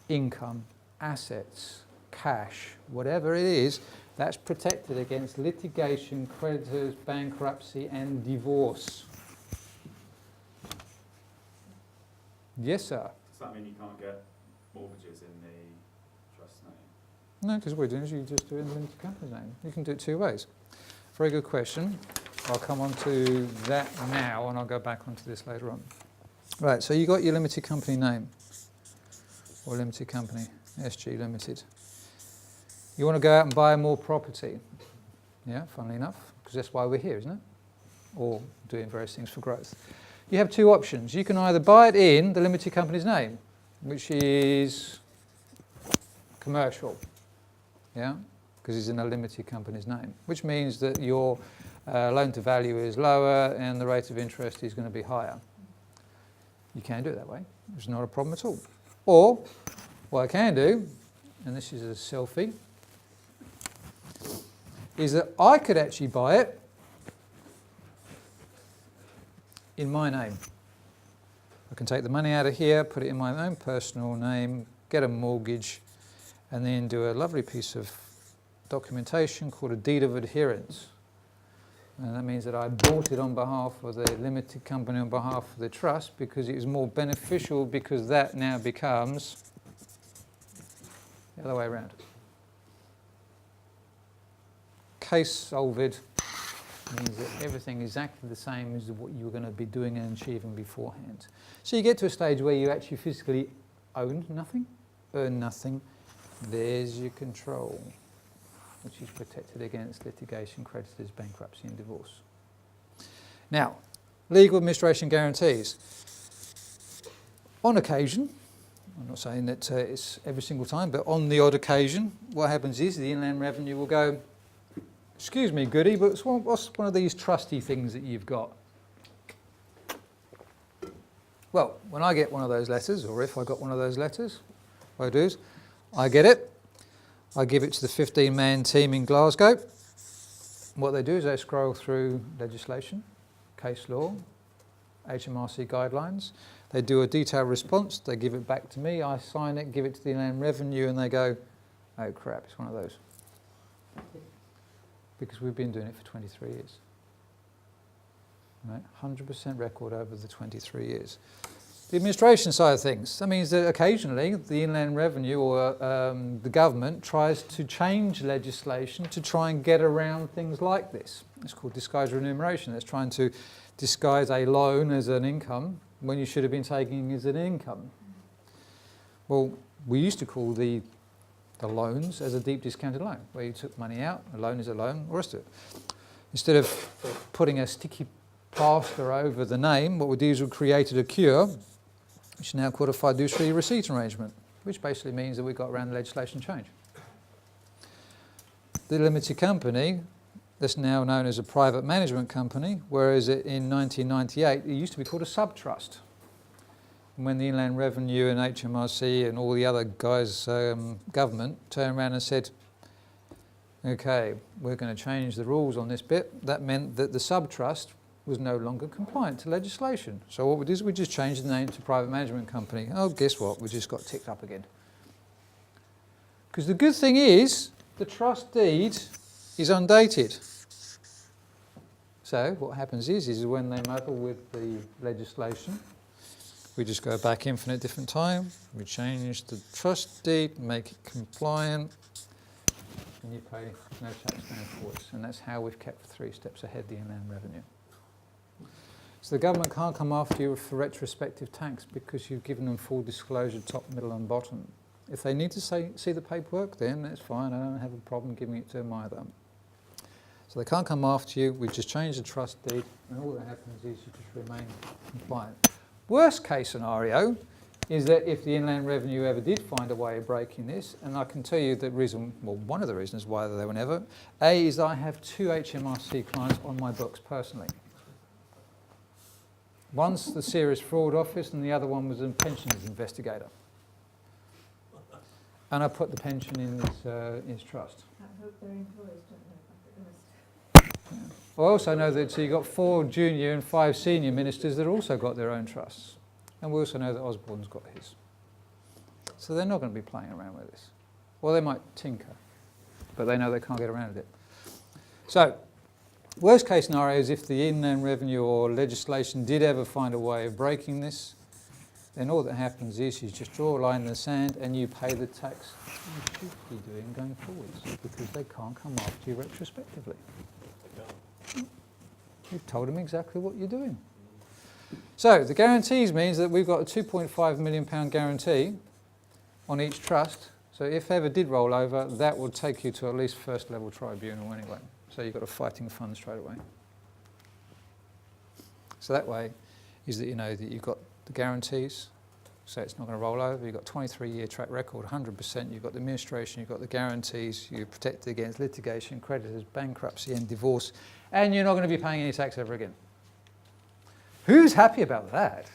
income, assets, cash, whatever it is, that's protected against litigation, creditors, bankruptcy and divorce. Yes, sir? Does that mean you can't get mortgages in the trust name? No, because what we're doing is you just do it in the limited company's name. You can do it two ways. Very good question. I'll come on to that now and I'll go back onto this later on. Right, so you got your limited company name, or limited company, SG Limited. You want to go out and buy more property. Yeah, funnily enough, because that's why we're here, isn't it? Or doing various things for growth. You have two options. You can either buy it in the limited company's name, which is commercial, yeah, because it's in a limited company's name, which means that your loan to value is lower and the rate of interest is going to be higher. You can do it that way. It's not a problem at all. Or, what I can do, and this is a selfie, is that I could actually buy it in my name. I can take the money out of here, put it in my own personal name, get a mortgage, and then do a lovely piece of documentation called a deed of adherence. And that means that I bought it on behalf of the limited company on behalf of the trust because it was more beneficial because that now becomes the other way around. Case solved means that everything is exactly the same as what you were going to be doing and achieving beforehand. So you get to a stage where you actually physically own nothing, earn nothing. There's your control, which is protected against litigation, creditors, bankruptcy and divorce. Now, legal administration guarantees. On occasion, I'm not saying that it's every single time, but on the odd occasion, what happens is the Inland Revenue will go, excuse me, Goody, but what's one of these trusty things that you've got? Well, when I get one of those letters, or if I got one of those letters, what I do is I get it, I give it to the 15-man team in Glasgow. What they do is they scroll through legislation, case law, HMRC guidelines. They do a detailed response, they give it back to me, I sign it, give it to the Inland Revenue, and they go, oh crap, it's one of those. Because we've been doing it for 23 years. Right? 100% record over the 23 years. The administration side of things, that means that occasionally the Inland Revenue or the government tries to change legislation to try and get around things like this. It's called disguised remuneration. It's trying to disguise a loan as an income when you should have been taking it as an income. Well, we used to call the loans as a deep discounted loan, where you took money out, a loan is a loan, or rest of it. Instead of putting a sticky plaster over the name, what we do is we created a cure, which is now called a fiduciary receipt arrangement, which basically means that we got around the legislation change. The limited company, that's now known as a private management company, whereas in 1998 it used to be called a sub-trust. And when the Inland Revenue and HMRC and all the other guys, government, turned around and said, okay, we're going to change the rules on this bit, that meant that the sub-trust was no longer compliant to legislation. So what we did is we just changed the name to private management company. Oh, guess what? We just got ticked up again. Because the good thing is, the trust deed is undated. So what happens is when they muddle with the legislation, we just go back infinite different time, we change the trust deed, make it compliant, and you pay no tax going forwards. And that's how we've kept 3 steps ahead the inland revenue. So the government can't come after you for retrospective tax because you've given them full disclosure top, middle and bottom. If they need to see the paperwork, then that's fine. I don't have a problem giving it to them either. So they can't come after you. We've just changed the trust deed, and all that happens is you just remain compliant. Worst case scenario is that if the Inland Revenue ever did find a way of breaking this, and I can tell you the reason, well, one of the reasons why they were never, A, is I have 2 HMRC clients on my books personally. One's the Serious Fraud Office, and the other one was a pensions investigator. And I put the pension in his trust. I hope their employees don't know about it. I also know that so you've got 4 junior and 5 senior ministers that also got their own trusts. And we also know that Osborne's got his. So they're not going to be playing around with this. Well, they might tinker, but they know they can't get around it. So, worst case scenario is if the Inland Revenue or legislation did ever find a way of breaking this, then all that happens is you just draw a line in the sand and you pay the tax you should be doing going forwards, because they can't come after you retrospectively. You've told them exactly what you're doing. So the guarantees means that we've got a £2.5 million guarantee on each trust. So if ever did roll over, that will take you to at least first level tribunal anyway. So you've got a fighting fund straight away. So that way is that you know that you've got the guarantees, so it's not going to roll over. You've got 23-year track record, 100%. You've got the administration, you've got the guarantees, you're protected against litigation, creditors, bankruptcy and divorce, and you're not going to be paying any tax ever again. Who's happy about that?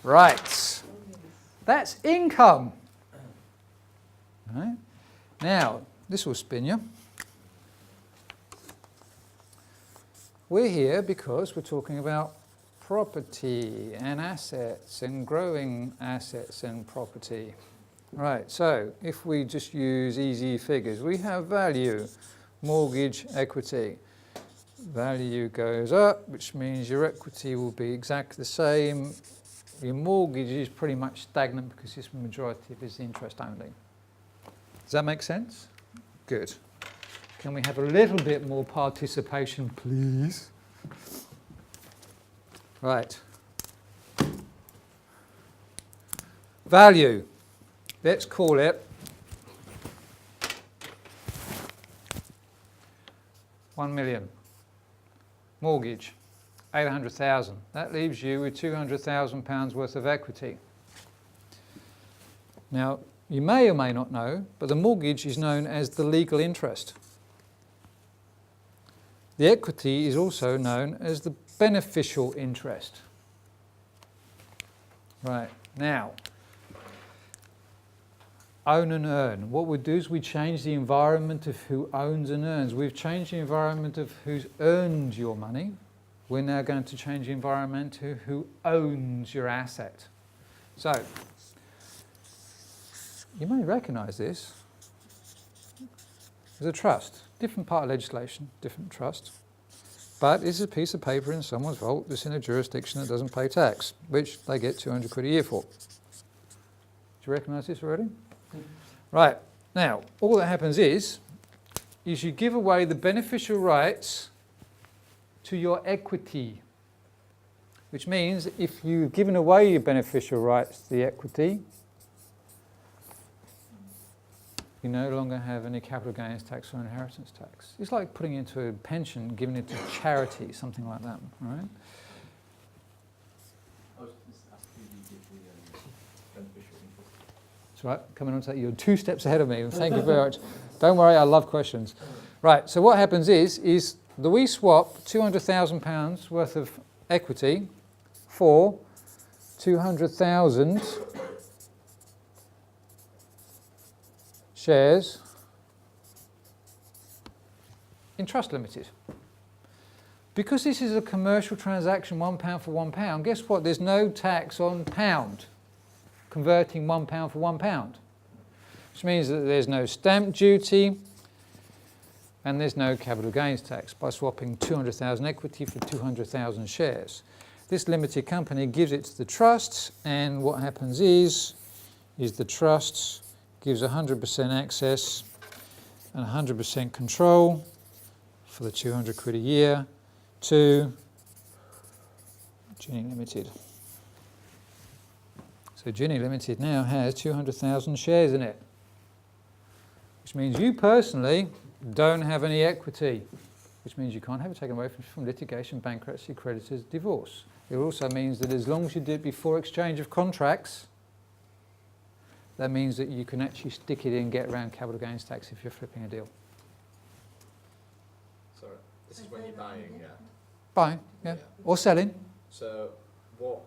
Right. That's income. Right. Now, this will spin you. We're here because we're talking about property and assets and growing assets and property. Right, so if we just use easy figures, we have value, mortgage, equity. Value goes up, which means your equity will be exactly the same. Your mortgage is pretty much stagnant because the majority of it is interest only. Does that make sense? Good. Can we have a little bit more participation, please? Right. Value. Let's call it 1 million. Mortgage, 800,000. That leaves you with £200,000 worth of equity. Now, you may or may not know, but the mortgage is known as the legal interest. The equity is also known as the beneficial interest. Right, now, own and earn. What we do is we change the environment of who owns and earns. We've changed the environment of who's earned your money. We're now going to change the environment to who owns your asset. So, you may recognise this as a trust. Different part of legislation, different trust. But it's a piece of paper in someone's vault that's in a jurisdiction that doesn't pay tax, which they get 200 quid a year for. Do you recognise this already? Right, now, all that happens is you give away the beneficial rights to your equity, which means if you've given away your beneficial rights to the equity, you no longer have any capital gains tax or inheritance tax. It's like putting it into a pension, giving it to charity, something like that, right? I was just asking you to give the beneficial interest. That's right, coming on to that, you're 2 steps ahead of me, and thank you very much. Don't worry, I love questions. Right, so what happens is that we swap £200,000 worth of equity for 200,000 shares in Trust Limited. Because this is a commercial transaction, £1 for £1, guess what? There's no tax on pound, converting £1 for £1, which means that there's no stamp duty and there's no capital gains tax by swapping 200,000 equity for 200,000 shares. This limited company gives it to the trusts, and what happens is the trusts gives 100% access and 100% control for the 200 quid a year to Ginny Limited. So Ginny Limited now has 200,000 shares in it, which means you personally don't have any equity, which means you can't have it taken away from litigation, bankruptcy, creditors, divorce. It also means that as long as you do it before exchange of contracts, that means that you can actually stick it in and get around capital gains tax if you're flipping a deal. Sorry, this is when you're buying, yeah. Buying, yeah, or selling. So what?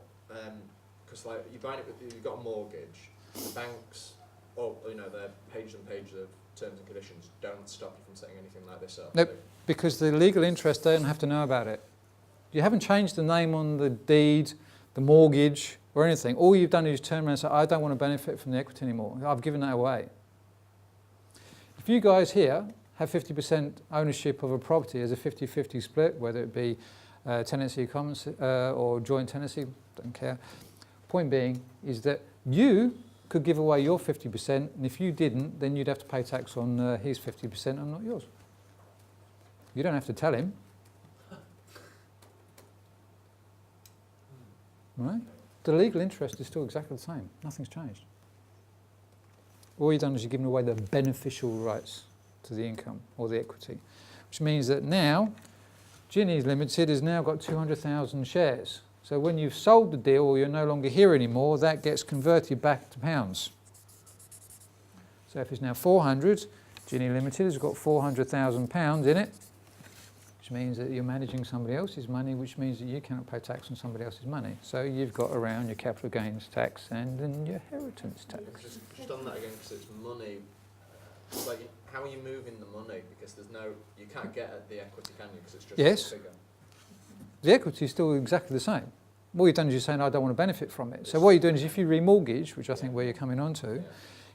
Because like you're buying it with, you've got a mortgage. The banks, or you know, their pages and pages of terms and conditions don't stop you from setting anything like this up. Nope. Because the legal interest, they don't have to know about it. You haven't changed the name on the deed, the mortgage, or anything. All you've done is turn around and say, I don't want to benefit from the equity anymore. I've given that away. If you guys here have 50% ownership of a property as a 50-50 split, whether it be tenancy commons or joint tenancy, don't care. Point being is that you could give away your 50%, and if you didn't, then you'd have to pay tax on his 50% and not yours. You don't have to tell him. Right? The legal interest is still exactly the same. Nothing's changed. All you've done is you've given away the beneficial rights to the income or the equity, which means that now Ginny Limited has now got 200,000 shares. So when you've sold the deal or you're no longer here anymore, that gets converted back to pounds. So if it's now 400, Ginny Limited has got £400,000 in it, which means that you're managing somebody else's money, which means that you cannot pay tax on somebody else's money. So you've got around your capital gains tax and then your inheritance tax. Just on that again, because it's money. Like, how are you moving the money? Because there's no, you can't get at the equity, can you? Because it's just Yes. a figure. The equity is still exactly the same. All you've done is you're saying, I don't want to benefit from it. So what you're doing is if you remortgage, which I think where you're coming on to,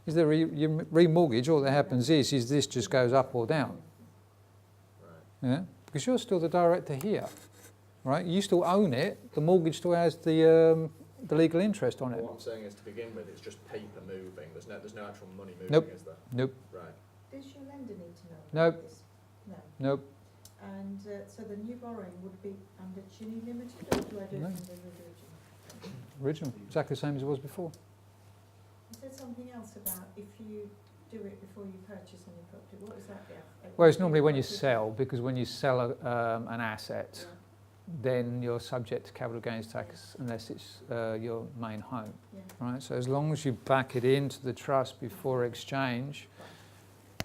is that you remortgage, all that happens is this just goes up or down. Right. Yeah? Because you're still the director here, right? You still own it. The mortgage still has the legal interest on it. What I'm saying is, to begin with, it's just paper moving. There's no actual money moving, Nope. is there? Nope. Right. Does your lender need to know Nope. about this? No. Nope. And so the new borrowing would be under Ginny Limited, or do I do it No. under the original? Original. Exactly the same as it was before. Is there something else about if you do it before you purchase any property? What is that? Well, it's normally when you sell, because when you sell an asset, then you're subject to capital gains tax unless it's your main home, Yeah. right? So as long as you back it into the trust before exchange,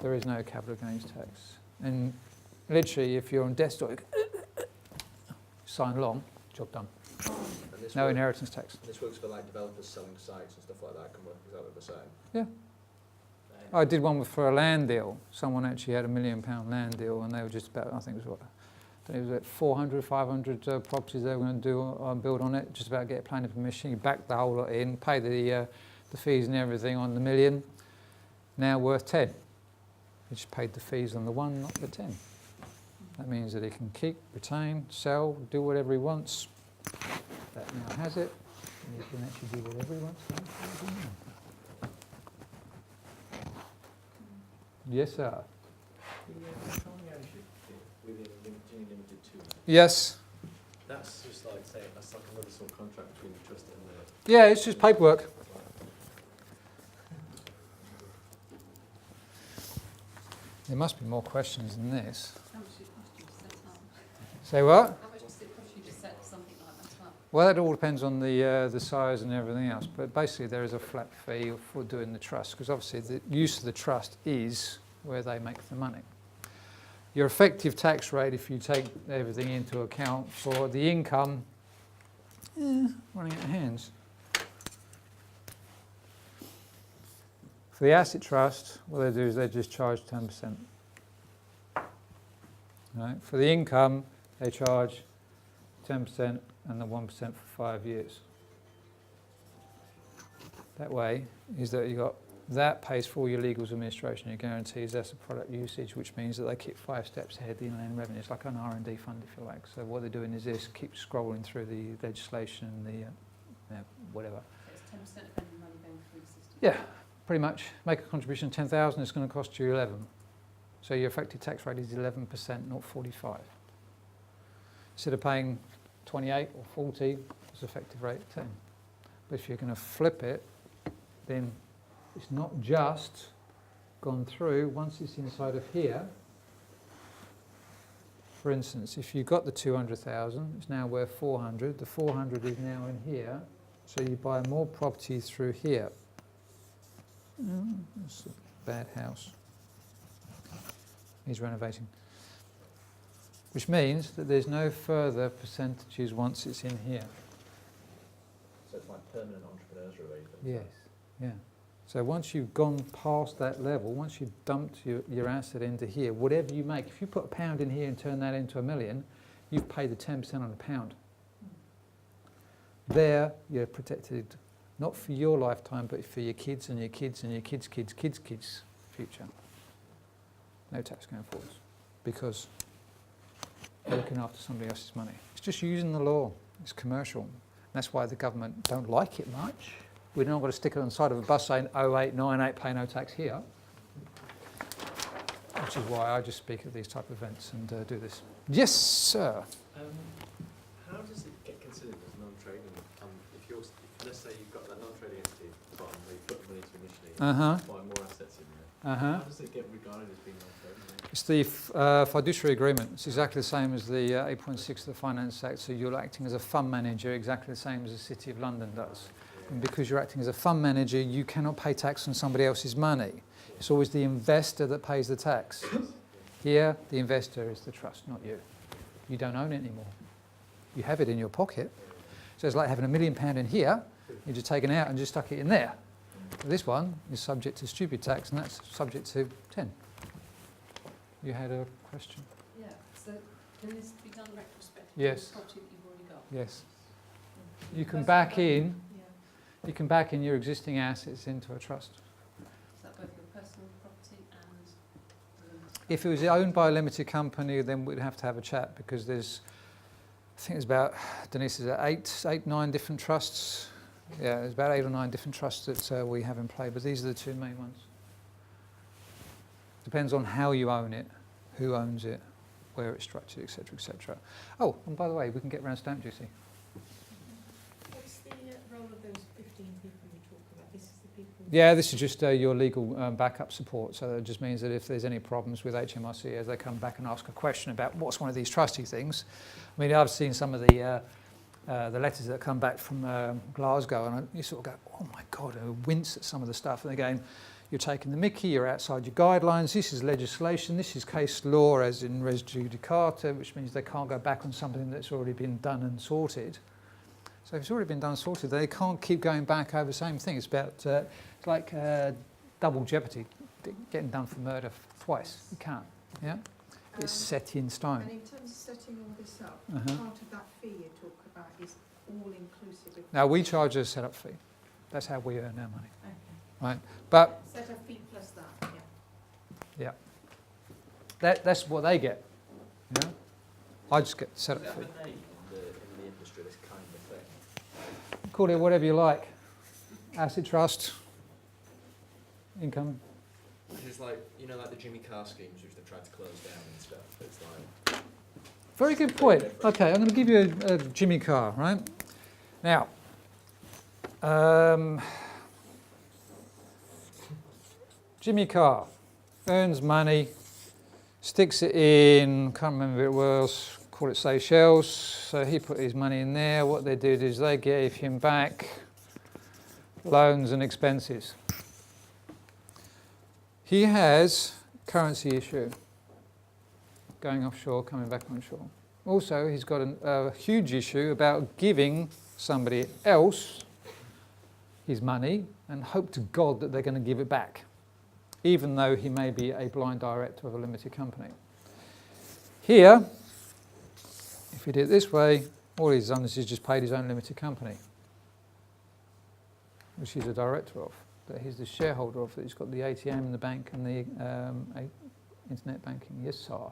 there is no capital gains tax. And literally, if you're on desktop, sign along, job done. And this No work- inheritance tax. This works for like developers selling sites and stuff like that. Can work exactly the same. Yeah. I did one for a land deal. Someone actually had £1 million land deal, and they were just about, I think it was what, it was like 400, 500 properties they were going to do build on it. Just about get planning permission. You back the whole lot in, pay the fees and everything on the million. Now worth 10. He just paid the fees on the one, not the 10. That means that he can keep, retain, sell, do whatever he wants. That now has it. And he can actually do whatever he wants. Yes, sir. The controlling ownership within Ginny Limited 2, Yes. that's just like saying that's like another sort of contract between the trust and Yeah, it's just paperwork. There must be more questions than this. How much does it cost you to set up? Say what? How much does it cost you to set something like that up? Well, that all depends on the size and everything else. But basically, there is a flat fee for doing the trust, because obviously the use of the trust is where they make the money. Your effective tax rate, if you take everything into account for the income, running out of hands. For the asset trust, what they do is they just charge 10%. Right? For the income, they charge 10% and the 1% for 5 years. That way is that you got that pays for all your legals, administration, your guarantees. That's a product usage, which means that they keep 5 steps ahead of the inland revenue. It's like an R&D fund, if you like. So what they're doing is this: keep scrolling through the legislation, the whatever. So it's 10% of any money going through the system? Yeah, pretty much make a contribution of 10,000, it's going to cost you 11. So your effective tax rate is 11%, not 45. Instead of paying 28 or 40, it's effective rate 10. But if you're going to flip it, then it's not just gone through. Once it's inside of here, for instance, if you've got the 200,000, it's now worth 400. The 400 is now in here, so you buy more property through here. It's a bad house. Needs renovating. Which means that there's no further percentages once it's in here. So it's like permanent entrepreneurs relief. Yes, yeah. So once you've gone past that level, once you've dumped your asset into here, whatever you make, if you put £1 in here and turn that into $1 million, you've paid the 10% on £1. There, you're protected, not for your lifetime, but for your kids and your kids and your kids' kids' kids' kids' future. No tax going forwards, because they're looking after somebody else's money. It's just using the law. It's commercial. And that's why the government don't like it much. We're not going to stick it on the side of a bus saying 0898, pay no tax here. Which is why I just speak at these type of events and do this. Yes, sir. How does it get considered as non-trading? Let's say you've got that non-trading entity at the bottom where you put the money to initially, buy more assets in there. How does it get regarded as being non-trading? It's the fiduciary agreement. It's exactly the same as the 8.6 of the Finance Act. So you're acting as a fund manager, exactly the same as the City of London does. And because you're acting as a fund manager, you cannot pay tax on somebody else's money. It's always the investor that pays the tax. Here, the investor is the trust, not you. You don't own it anymore. You have it in your pocket. So it's like having £1 million in here. You just taken out and just stuck it in there. This one is subject to stupid tax, and that's subject to 10. You had a question? Yeah, so can this be done retrospectively? Yes. The property that you've already got? Yes. Mm. You can Both back of them? in. Yeah. You can back in your existing assets into a trust. Is that both your personal property and the limited If it was owned by a limited company, then we'd have to have a chat, because there's, I think there's about, Denise, is it 8, 9 different trusts? Yeah, there's about 8 or 9 different trusts that we have in play, but these are the two main ones. Depends on how you own it, who owns it, where it's structured, etc., etc. Oh, and by the way, we can get around stamp duty. What's the role of those 15 people you talk about? This is the people... Yeah, this is just your legal backup support. So that just means that if there's any problems with HMRC, as they come back and ask a question about what's one of these trustee things. I mean, I've seen some of the letters that come back from Glasgow, and you sort of go, oh my God, I wince at some of the stuff. And they're going, you're taking the mickey, you're outside your guidelines, this is legislation, this is case law as in res judicata, which means they can't go back on something that's already been done and sorted. So if it's already been done and sorted, they can't keep going back over the same thing. It's about, it's like double jeopardy, getting done for murder twice. You can't, yeah? It's set in stone. And in terms of setting all this up, Uh-huh. part of that fee you talk about is all inclusive of... Now, we charge a setup fee. That's how we earn our money, Okay. right? But Set a fee plus that, yeah. that's what they get, you know? I just get the Does it setup have fee. a name in the industry, this kind of thing? Call it whatever you like. Asset trust, income. It's like, you know, like the Jimmy Carr schemes which they've tried to close down and stuff. It's like... Very good point. Okay, I'm going to give you a Jimmy Carr, right? Now, Jimmy Carr earns money, sticks it in, can't remember who it was, call it Seychelles. So he put his money in there. What they did is they gave him back loans and expenses. He has currency issue, going offshore, coming back onshore. Also, he's got a huge issue about giving somebody else his money and hope to God that they're going to give it back, even though he may be a blind director of a limited company. Here, if he did it this way, all he's done is he's just paid his own limited company, which he's a director of, that he's the shareholder of, that he's got the ATM in the bank and the internet banking. Yes, sir.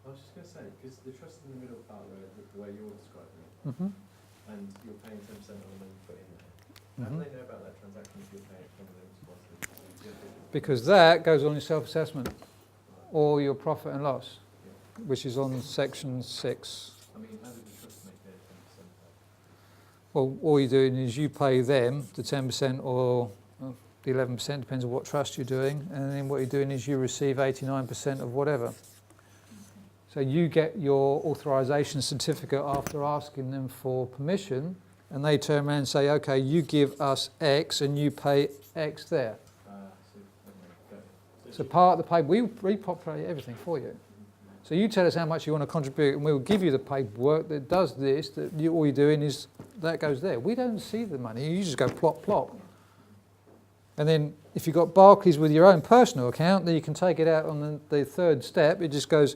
I was just going to say, because the trust in the middle part, the way you're describing it, Mm-hmm. and you're paying 10% on the money you put in there, How do Mhm. they know about that transaction if you're paying from the responsibility? Because that goes on your self-assessment or your profit and loss, which is on section 6. I mean, how did the trust make their 10% pay? Well, all you're doing is you pay them the 10% or the 11%, depends on what trust you're doing, and then what you're doing is you receive 89% of whatever. So you get your authorisation certificate after asking them for permission, and they turn around and say, okay, you give us X and you pay X there. So part of the pay, we repopulate everything for you. So you tell us how much you want to contribute, and we'll give you the paperwork that does this, that you, all you're doing is, that goes there. We don't see the money, you just go plop, plop. And then if you've got Barclays with your own personal account, then you can take it out on the third step. It just goes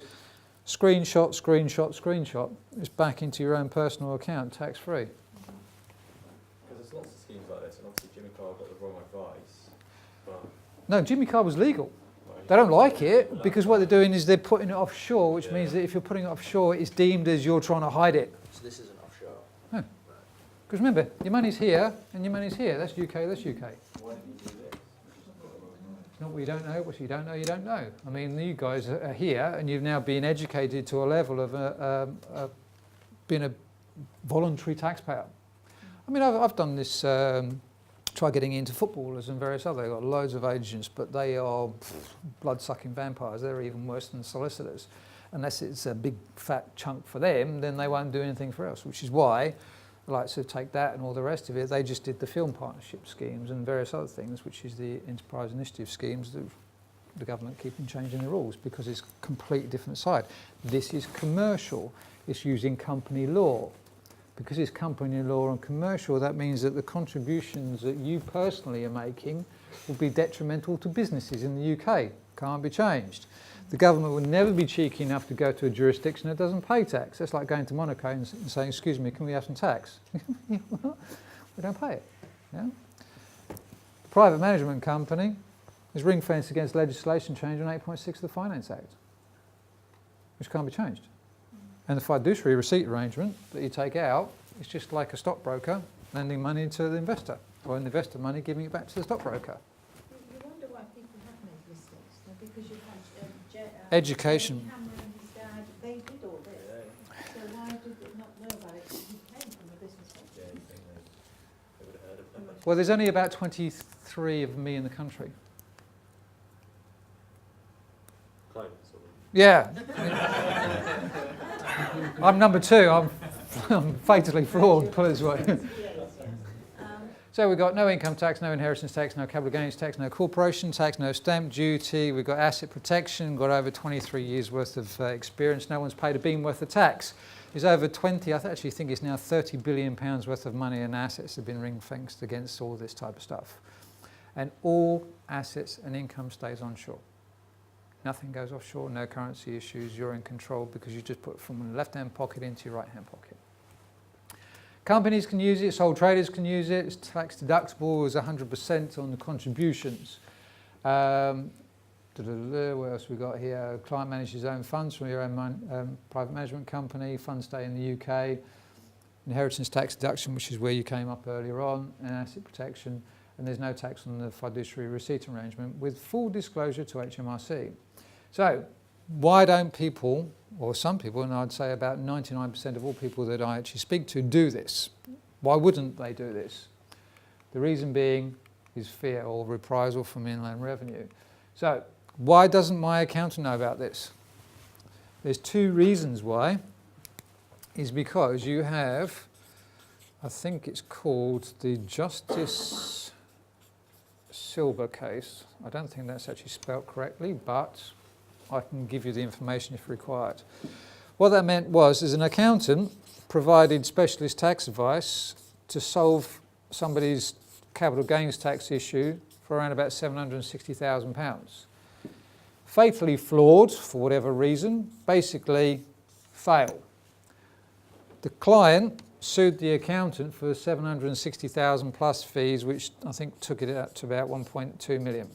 screenshot, screenshot, screenshot. It's back into your own personal account, tax-free. Because there's lots of schemes like this, and obviously Jimmy Carr got the wrong advice. But No, Jimmy Carr was legal. They don't like it because what they're doing is they're putting it offshore, which means that if you're putting it offshore, it's deemed as you're trying to hide it. So this isn't offshore. Because remember, your money's here and your money's here. That's UK, that's UK. why didn't you do this? It's not what you don't know, what you don't know, you don't know. I mean, you guys are here and you've now been educated to a level of being a voluntary taxpayer. I mean, I've done this, try getting into footballers and various other, they've got loads of agents, but they are blood-sucking vampires. They're even worse than solicitors. Unless it's a big fat chunk for them, then they won't do anything for us, which is why the likes of Take That and all the rest of it, they just did the film partnership schemes and various other things, which is the enterprise initiative schemes that the government keeping changing the rules because it's a completely different side. This is commercial. It's using company law. Because it's company law and commercial, that means that the contributions that you personally are making will be detrimental to businesses in the UK. Can't be changed. The government will never be cheeky enough to go to a jurisdiction that doesn't pay tax. That's like going to Monaco and saying, excuse me, can we have some tax? We don't pay it. Yeah? The private management company is ring-fenced against legislation change on 8.6 of the Finance Act, which can't be changed. And the fiduciary receipt arrangement that you take out is just like a stockbroker lending money to the investor, or an investor money giving it back to the stockbroker. You wonder why people have made mistakes, now, because you've had Education. Cameron and his dad, they did all this. So why did they not know about it? He came from a business Yeah, background. you think they would have heard of them. Well, there's only about 23 of me in the country. Clones, sort of. Yeah. I'm number 2. I'm fatally flawed, put it this way. So we've got no income tax, no inheritance tax, no capital gains tax, no corporation tax, no stamp duty. We've got asset protection, got over 23 years worth of experience. No one's paid a bean worth of tax. There's over 20, I actually think it's now 30 billion pounds worth of money and assets have been ring-fenced against all this type of stuff. And all assets and income stays onshore. Nothing goes offshore, no currency issues, you're in control because you just put it from the left-hand pocket into your right-hand pocket. Companies can use it, sole traders can use it, it's tax deductible, is 100% on the contributions. What else we got here? Client manages his own funds from your own private management company, funds stay in the UK, inheritance tax deduction, which is where you came up earlier on, and asset protection, and there's no tax on the fiduciary receipt arrangement with full disclosure to HMRC. So, why don't people, or some people, and I'd say about 99% of all people that I actually speak to do this? Why wouldn't they do this? The reason being is fear or reprisal from Inland Revenue. So, why doesn't my accountant know about this? There's 2 reasons why. Is because you have, I think it's called the Justice Silver case. I don't think that's actually spelt correctly, but I can give you the information if required. What that meant was, as an accountant, provided specialist tax advice to solve somebody's capital gains tax issue for around about £760,000. Fatally flawed, for whatever reason, basically failed. The client sued the accountant for 760,000 plus fees, which I think took it out to about 1.2 million.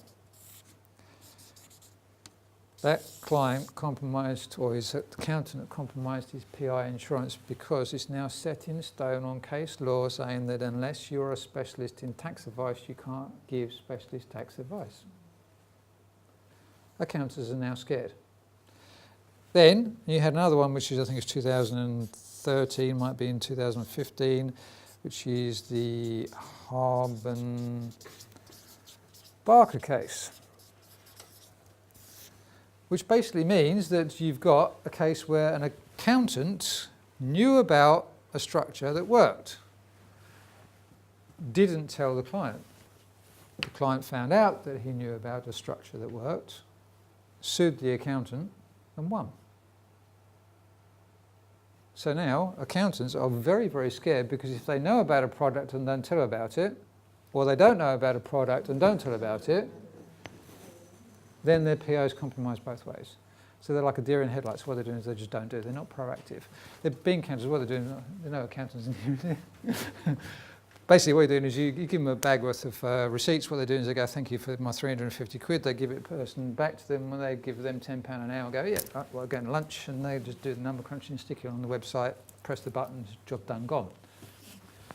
that client compromised, or his accountant compromised his PI insurance because it's now set in stone on case law saying that unless you're a specialist in tax advice, you can't give specialist tax advice. Accountants are now scared. Then you had another one, which is, I think it's 2013, might be in 2015, which is the Harbin Barker case, which basically means that you've got a case where an accountant knew about a structure that worked, didn't tell the client. The client found out that he knew about a structure that worked, sued the accountant and won. So now accountants are very, very scared, because if they know about a product and don't tell about it, or they don't know about a product and don't tell about it, then their PO is compromised both ways. So they're like a deer in headlights. What they're doing is they just don't do it. They're not proactive. They're being accountants. What they're doing, there are no accountants in here. Basically what you're doing is you give them a bag worth of receipts. What they're doing is they go, thank you for my 350 quid. They give it a person back to them. When they give them £10 an hour, go, yeah, right, well, going to lunch. And they just do the number crunching, stick it on the website, press the buttons, job done, gone.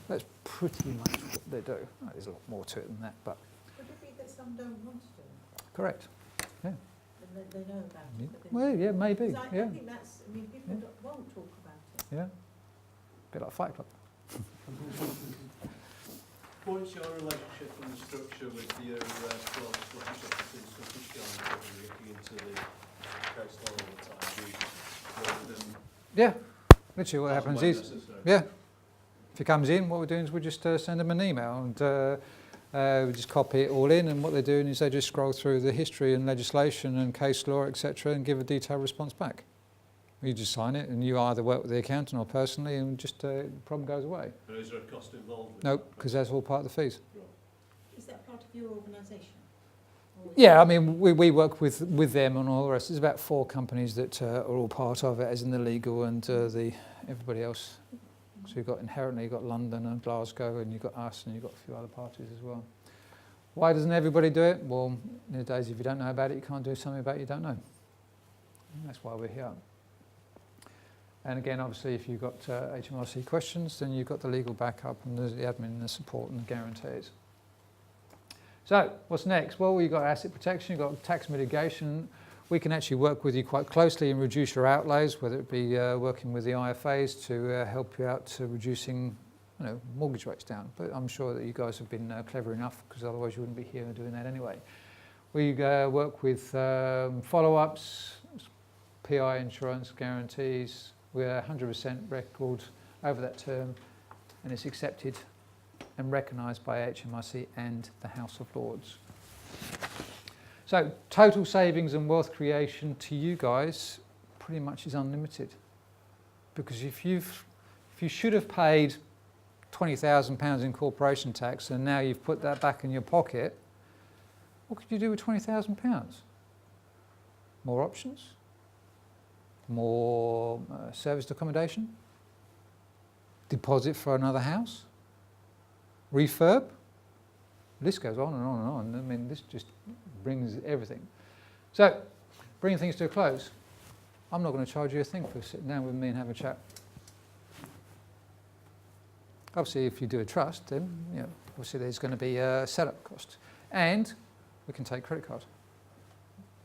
That's pretty much what they do. There's a lot more to it than that, but... Could it be that some don't want to do it? Correct. Yeah. And they know about it, but they Well, yeah, maybe. 'Cause I Yeah. think that's, I mean, people won't talk about it. Yeah. Bit like Fight Club. What's your relationship and the structure with your close relationships in Scottish Guard when you're looking into the case law all the time, rather than... Yeah. Literally what happens is, necessary? yeah, if he comes in, what we're doing is we just send them an email, and we just copy it all in, and what they're doing is they just scroll through the history and legislation and case law, etc., and give a detailed response back. You just sign it, and you either work with the accountant or personally, and just the problem goes away. And is there a cost involved? No, because that's all part of the fees. Is that part of your organisation? Or is Yeah, it- I mean, we work with them and all the rest. There's about 4 companies that are all part of it, as in the legal and everybody else. So you've got inherently, you've got London and Glasgow, and you've got us, and you've got a few other parties as well. Why doesn't everybody do it? Well, in the days, if you don't know about it, you can't do something about it you don't know. And that's why we're here. And again, obviously, if you've got HMRC questions, then you've got the legal backup and the admin and the support and the guarantees. So, what's next? Well, you've got asset protection, you've got tax mitigation. We can actually work with you quite closely and reduce your outlays, whether it be working with the IFAs to help you out to reducing mortgage rates down. But I'm sure that you guys have been clever enough, because otherwise you wouldn't be here doing that anyway. We work with follow-ups, PI insurance guarantees. We're 100% record over that term, and it's accepted and recognised by HMRC and the House of Lords. So total savings and wealth creation to you guys pretty much is unlimited, because if you should have paid £20,000 in corporation tax and now you've put that back in your pocket, what could you do with £20,000? More options? More serviced accommodation? Deposit for another house? Refurb? The list goes on and on and on. I mean, this just brings everything. So, bringing things to a close, I'm not going to charge you a thing for sitting down with me and have a chat. Obviously, if you do a trust, then obviously there's going to be a setup cost, and we can take credit card,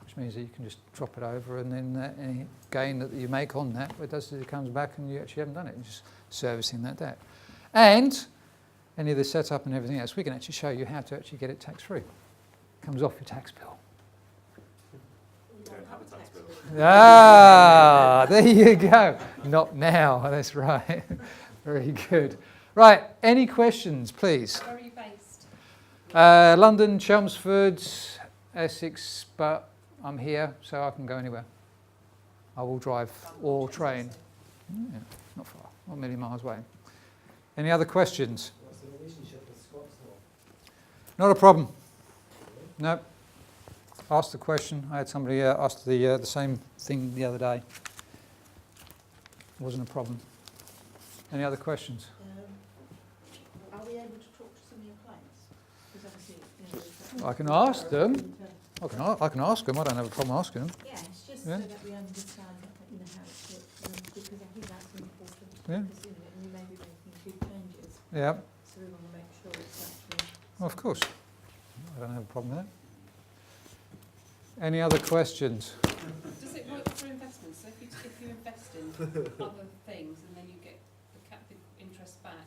which means that you can just drop it over, and then any gain that you make on that, what it does is it comes back and you actually haven't done it. You're just servicing that debt. And any of the setup and everything else, we can actually show you how to actually get it tax-free. It comes off your tax bill. We don't have a tax bill. Ah, there you go. Not now, that's right. Very good. Right, any questions, please? Where are you based? London, Chelmsford, Essex, but I'm here, so I can go anywhere. I will drive or train. Yeah, not far, not a million miles away. Any other questions? What's the relationship with Scots law? Not a problem. No. Asked the question. I had somebody ask the same thing the other day. It wasn't a problem. Any other questions? Are we able to talk to some of your clients? Because obviously, I can ask them. I can ask them. I don't have a problem asking them. Yeah, it's just Yeah. so that we understand, you know, how it's worked, because I think that's important. Yeah. Because, you know, and you may be making big changes, Yeah, so we want to make sure it's actually. of course. I don't have a problem with that. Any other questions? Does it work for investments? So if you invest in other things and then you get the interest back,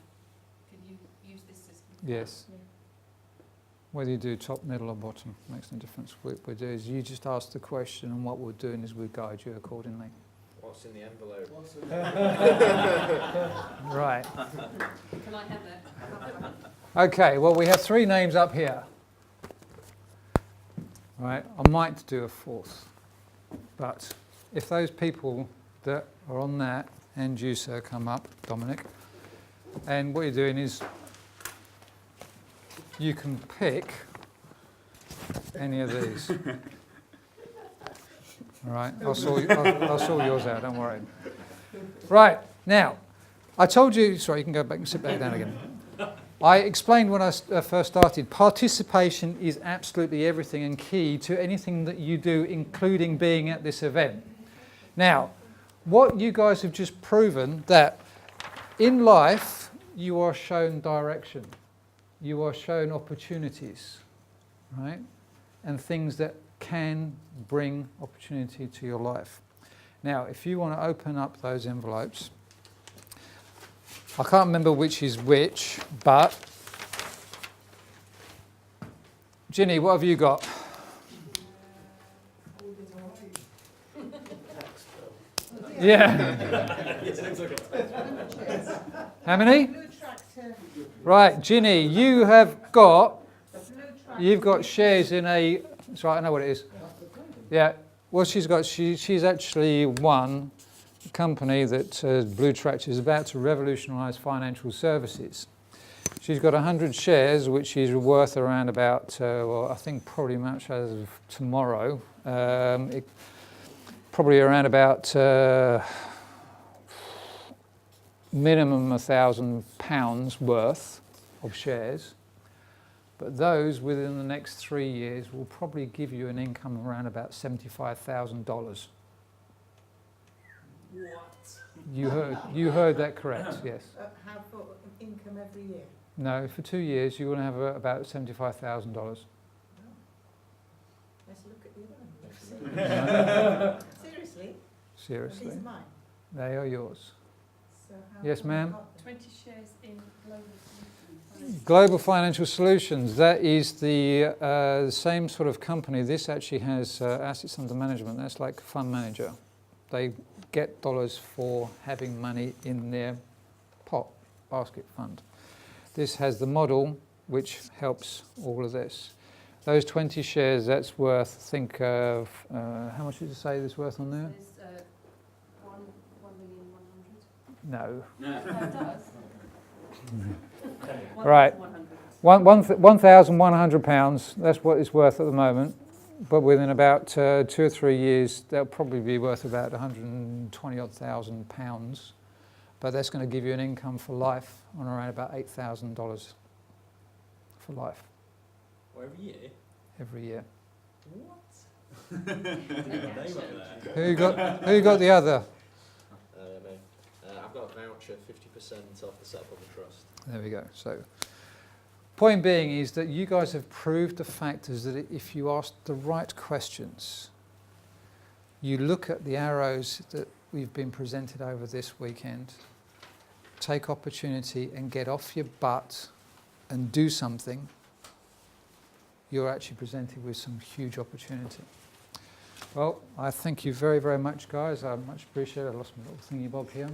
can you use this system? Yes. Yeah. Whether you do top, middle or bottom makes no difference. What we do is you just ask the question, and what we're doing is we guide you accordingly. What's in the envelope? Right. Can I have that? Okay, well, we have 3 names up here. Right, I might do a 4th, but if those people that are on that and you, sir, come up, Dominic, and what you're doing is you can pick any of these. All right, I'll sort yours out, don't worry. Right, now, I told you, sorry, you can go back and sit back down again. I explained when I first started, participation is absolutely everything and key to anything that you do, including being at this event. Now, what you guys have just proven that in life, you are shown direction. You are shown opportunities, right? And things that can bring opportunity to your life. Now, if you want to open up those envelopes, I can't remember which is which, but Ginny, what have you got? Yeah. How many? Blue tractor, Right, Ginny, you have got, blue tractor. you've got shares in a, it's right, I know what it is. Yeah, well, she's actually won a company that Blue Tractor is about to revolutionise financial services. She's got 100 shares, which is worth around about, well, I think probably much as of tomorrow, probably around about minimum £1,000 worth of shares. But those within the next 3 years will probably give you an income of around about $75,000. What? You heard that correct, yes. How for income every year? No, for 2 years you will have about $75,000. Let's look at the other one. Seriously? Seriously, These are mine. they are yours. So how Yes, come I ma'am. got them? 20 shares in Global Solutions. Global Financial Solutions, that is the same sort of company. This actually has assets under management. That's like a fund manager. They get dollars for having money in their pot, basket fund. This has the model which helps all of this. Those 20 shares, that's worth, think of, how much did you say there's worth on there? There's 1,100,000. No. No, it does. Right. 1,100. £1,100, that's what it's worth at the moment. But within about 2 or 3 years, that'll probably be worth about £120,000. But that's going to give you an income for life on around about $8,000 for life Well, every year? every year. What? They were there. Who got the other? Me. I've got a voucher, 50% off the setup of the trust. There we go. So, point being is that you guys have proved the fact is that if you ask the right questions, you look at the arrows that we've been presented over this weekend, take opportunity and get off your butt and do something, you're actually presented with some huge opportunity. Well, I thank you very, very much, guys. I much appreciate it. I lost my little thingy bob here.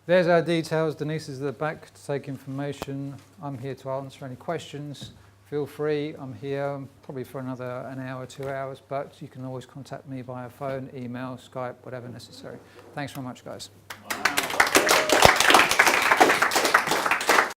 There's our details. Denise is at the back to take information. I'm here to answer any questions. Feel free. I'm here probably for another an hour, 2 hours, but you can always contact me via phone, email, Skype, whatever necessary. Thanks very much, guys. Wow.